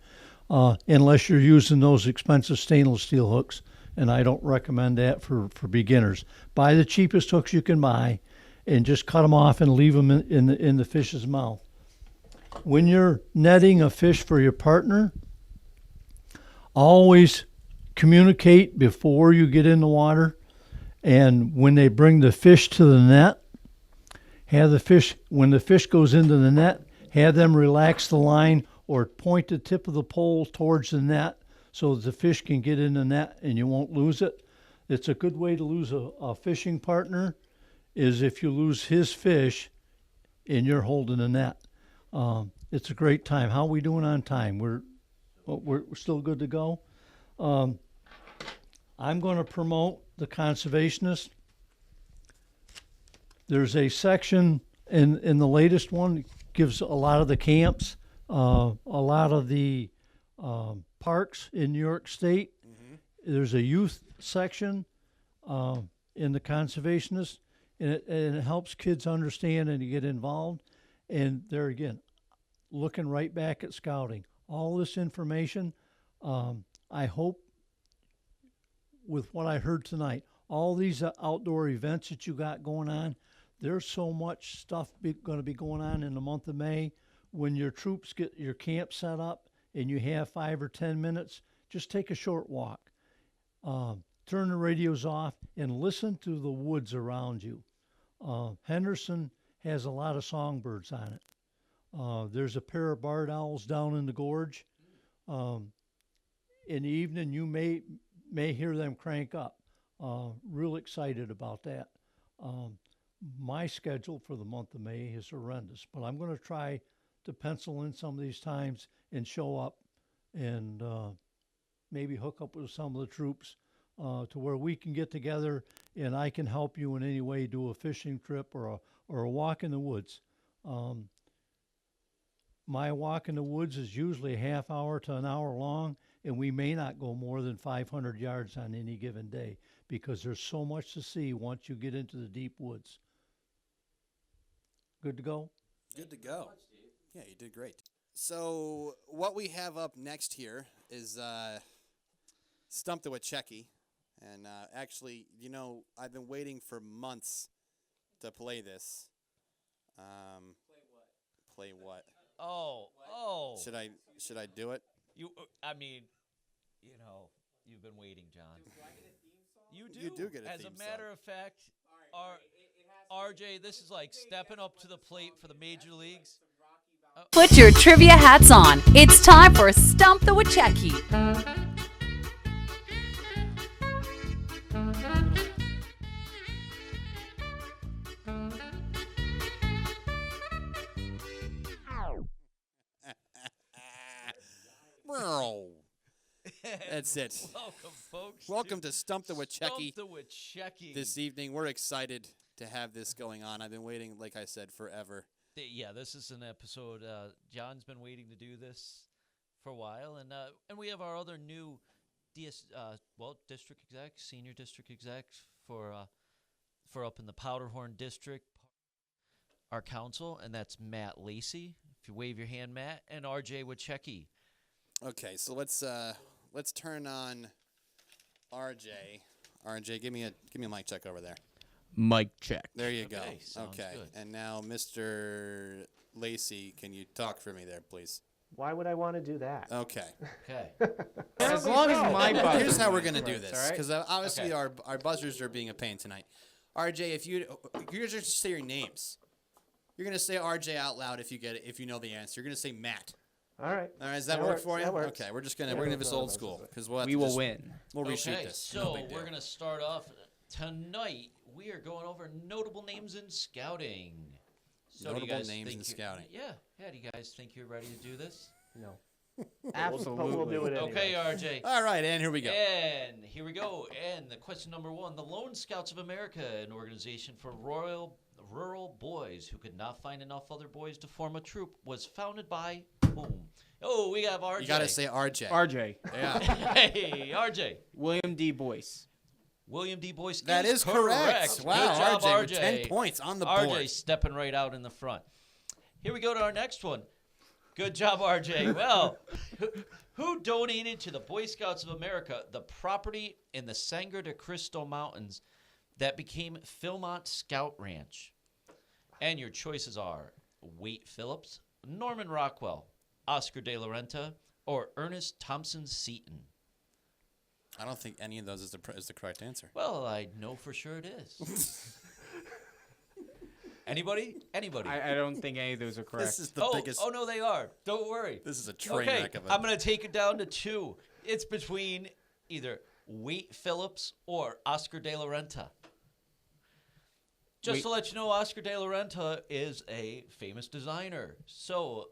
unless you're using those expensive stainless steel hooks, and I don't recommend that for beginners. Buy the cheapest hooks you can buy, and just cut them off and leave them in the fish's mouth. When you're netting a fish for your partner, always communicate before you get in the water, and when they bring the fish to the net, when the fish goes into the net, have them relax the line or point the tip of the pole towards the net so that the fish can get in the net and you won't lose it. It's a good way to lose a fishing partner is if you lose his fish and you're holding the net. It's a great time. How are we doing on time? We're still good to go. I'm going to promote the conservationist. There's a section in the latest one gives a lot of the camps, a lot of the parks in New York State. Mm-hmm. There's a youth section in the conservationist, and it helps kids understand and to get involved. And there again, looking right back at scouting. All this information, I hope with what I heard tonight, all these outdoor events that you got going on, there's so much stuff going to be going on in the month of May. When your troops get your camp set up and you have 5 or 10 minutes, just take a short walk. Turn the radios off and listen to the woods around you. Henderson has a lot of songbirds on it. There's a pair of barred owls down in the gorge. In the evening, you may hear them crank up. Real excited about that. My schedule for the month of May is horrendous, but I'm going to try to pencil in some of these times and show up and maybe hook up with some of the troops to where we can get together and I can help you in any way do a fishing trip or a walk in the woods. My walk in the woods is usually a half hour to an hour long, and we may not go more than 500 yards on any given day because there's so much to see once you get into the deep woods. Good to go? Good to go. Yeah, you did great. So what we have up next here is Stump the Wachecki. And actually, I've been waiting for months to play this. Play what? Oh. Should I do it? You've been waiting, John. Do I get a theme song? You do get a As theme a matter song. of fact, RJ, this is like stepping up to the plate for the major leagues. Put your trivia hats on. It's time for Stump the Wachecki. That's it. Welcome, folks. Welcome to Stump the Wachecki. Stump the Wachecki. This evening, we're excited to have this going on. I've been waiting, like I said, forever. Yeah, this is an episode. John's been waiting to do this for a while, and we have our other new district exec, senior district exec for up in the Powderhorn district, our council, and that's Matt Lacey. If you wave your hand, Matt, and RJ Wachecki. Okay, so let's turn on RJ. RJ, give me a mic check over there. Mic check. There you Okay, go. sounds Okay, good. and now Mr. Lacey, can you talk for me there, please? Why would I want to do that? Okay. Okay. As long as my buzzer Here's how we're wins, gonna do right, this, all right? because obviously Okay. our buzzers are being a pain tonight. RJ, if you're just say your names. You're gonna say RJ out loud if you know the answer. You're gonna say Matt. All right. All right, does that work for you? That works. Okay, we're gonna do this old school because We will win. We'll reshoot Okay, this. so No big we're deal. going to start off tonight. We are going over notable names in scouting. So do you Notable guys names think in you- scouting. Yeah. Do you guys think you're ready to do this? No. Absolutely. But we'll do it anyway. Okay, RJ. All right, and here we go. And here we go. And the question number 1. The Lone Scouts of America, an organization for rural boys who could not find enough other boys to form a troop, was founded by whom? Oh, we have RJ. You gotta say RJ. RJ. Yeah. Hey, RJ. William D. Boyce. William D. Boyce. That is correct. Wow, Good job, RJ with RJ. 10 points on the RJ board. stepping right out in the front. Here we go to our next one. Good job, RJ. Well, who donated to the Boy Scouts of America the property in the Sangre de Cristo Mountains that became Philmont Scout Ranch? And your choices are Wade Phillips, Norman Rockwell, Oscar de la Renta, or Ernest Thompson Seton. I don't think any of those is the correct answer. Well, I know for sure it is. Anybody? I don't think any of those are correct. This is the biggest. Oh, no, they are. Don't worry. This is a train wreck of it. I'm going to take it down to two. It's between either Wade Phillips or Oscar de la Renta. Just to let you know, Oscar de la Renta is a famous designer. So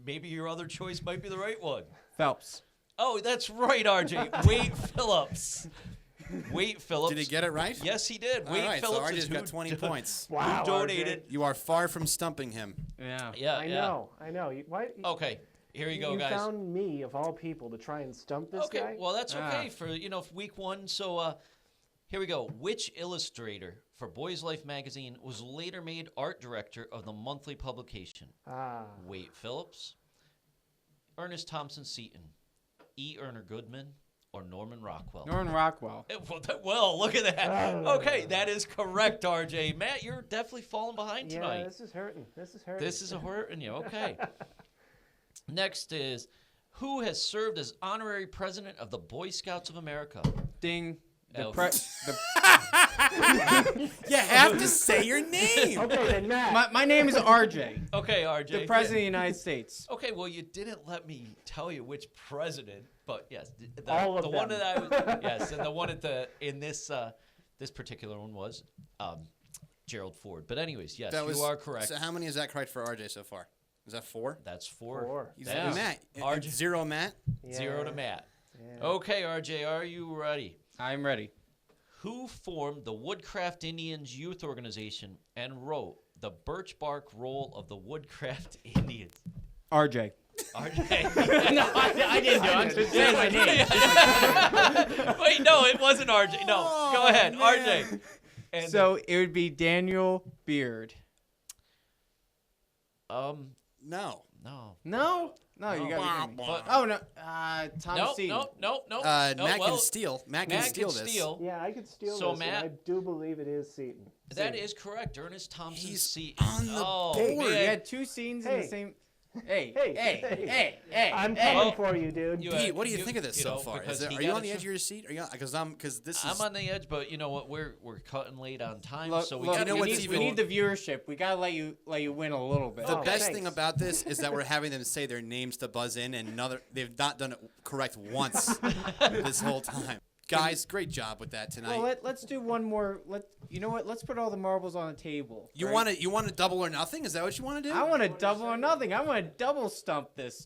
maybe your other choice might be the right one. Phelps. Oh, that's right, RJ. Wade Phillips. Wade Phillips. Did he get it right? Yes, he did. All Wade right, Phillips so RJ's is got 20 points. Wow, who donated. You are far from stumping him. Yeah. I know. Okay, here you go, you guys. You found me, of all people, to try and stump this guy? Okay, well, that's okay for week one. So here we go. Which illustrator for Boys Life magazine was later made art director of the monthly publication? Wade Phillips, Ernest Thompson Seton, E. Erner Goodman, or Norman Rockwell? Norman Rockwell. Well, look at that. Okay, that is correct, RJ. Matt, you're definitely falling behind tonight. Yeah, this is hurting. This is hurting you. Okay. Next is, who has served as honorary president of the Boy Scouts of America? Ding. You have to say your name. Okay, then Matt. My name is RJ. Okay, RJ. The President of the United States. Okay, well, you didn't let me tell you which president, but yes, all of the them. one that I was, yes, and the one in this particular one was Gerald Ford. But anyways, yes, you are correct. So how many is that correct for RJ so far? Is that 4? That's 4. Yeah. Matt. RJ. 0 Matt. Yeah. 0 to Matt. Yeah. Okay, RJ, are you ready? I'm ready. Who formed the Woodcraft Indians Youth Organization and wrote the Birch Bark Roll of the Woodcraft Indians? RJ. RJ. No, I didn't do it. I'm just saying my name. Wait, no, it wasn't RJ. No, go ahead, man. RJ. And so it would be Daniel Beard. No. No, you got me. Tom Nope, Seton. Nope. Matt can steal. Matt can steal this. Yeah, I could steal So this. Matt, I do believe it is Seton. That is correct. Ernest Thompson Seton. On the board. You had 2 scenes in the same. Hey. I'm coming for you, dude. Pete, what do you think of this so far? Are you on the edge of your seat? Because this is. I'm on the edge, but you know what? We're cutting late on time, so we need the viewership. We gotta let you win a little bit. The best thing about this is that we're having them say their names to buzz in, and they've not done it correct once this whole time. Guys, great job with that tonight. Well, let's do one more. You know what? Let's put all the marbles on the table. You want to double or nothing? Is that what you want to do? I want to double or nothing. I want to double stump this.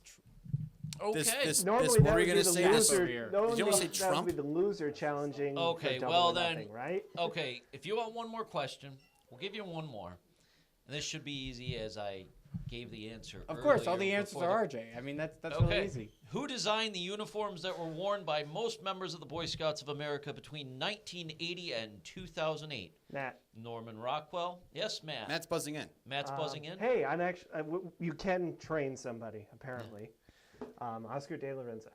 Okay. Normally what that were you would gonna be the say? loser. Did you want to say That Trump? would be the loser challenging. Okay, for double well or then, nothing, right? Okay, if you want one more question, we'll give you one more. And this should be easy as I gave the answer. Of course, all the earlier answers before are RJ. I mean, that's really easy. Who designed the uniforms that were worn by most members of the Boy Scouts of America between 1980 and 2008? Matt. Norman Rockwell. Yes, Matt. Matt's buzzing in. Matt's buzzing in. Hey, I'm actually. You can train somebody apparently. Oscar de la Renta.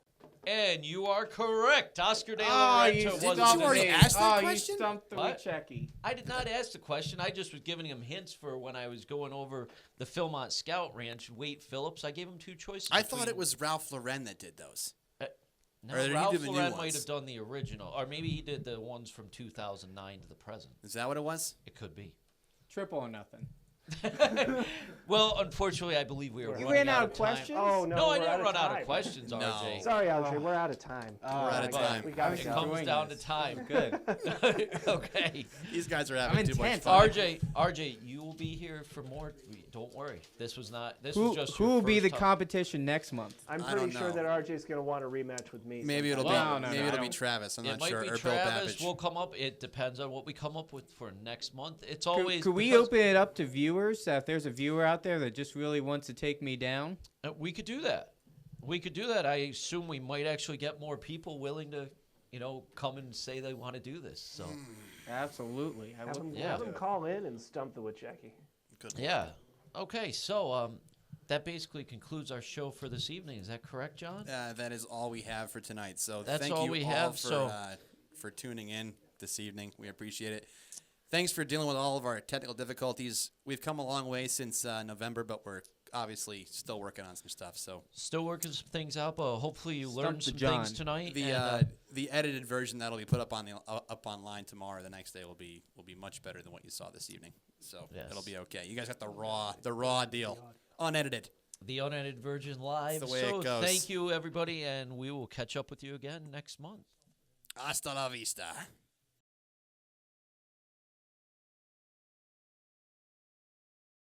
And you are correct. Oscar de la Renta was. Did you already ask that question? You stumped the Checky. I did not ask the question. I just was giving him hints for when I was going over the Philmont Scout Ranch. Wade Phillips. I gave him 2 choices. I thought it was Ralph Lauren that did those. No, or Ralph did the new Lauren ones? might have done the original, or maybe he did the ones from 2009 to the present. Is that what it was? It could be. Triple or nothing. Well, unfortunately, I believe we were. You running ran out of time. questions? Oh no! I we're didn't run out time. of questions, No. RJ. Sorry, RJ. We're out of time. We're out of time. We gotta It go. comes down to time. Good. Okay. These guys are having I'm too much intense. fun. RJ, you will be here for more. Don't worry. This was not. This Who was just. who your will be first the time. competition next month? I'm I pretty don't sure know. that RJ's going to want a rematch with me. Maybe it'll sometime. be No, maybe I it'll be don't. Travis. I'm It not might sure. be Or Bill Travis. Babbage. We'll come up. It depends on what we come up with for next month. It's always. Could we because- open it up to viewers? If there's a viewer out there that just really wants to take me down, We could do that. We could do that. I assume we might actually get more people willing to, come and say they want to do this. So. absolutely. Have them call in and stump the Witcheki. Good. Yeah. Okay. So, that basically concludes our show for this evening. Is that correct, John? That is all we have for tonight. So That's thank all you we all have, for tuning in this evening. We appreciate it. Thanks for dealing with all of our technical difficulties. We've come a long way since November, but we're obviously still working on some stuff. So still working some things out, but hopefully you learned some John. things tonight. The edited version that'll be put up on the up online tomorrow. The next day will be much better than what you saw this evening. So it'll be okay. You guys got the raw deal, unedited. The unedited version live. That's the way so it goes. Thank you, everybody, and we will catch up with you again next month. Hasta la vista.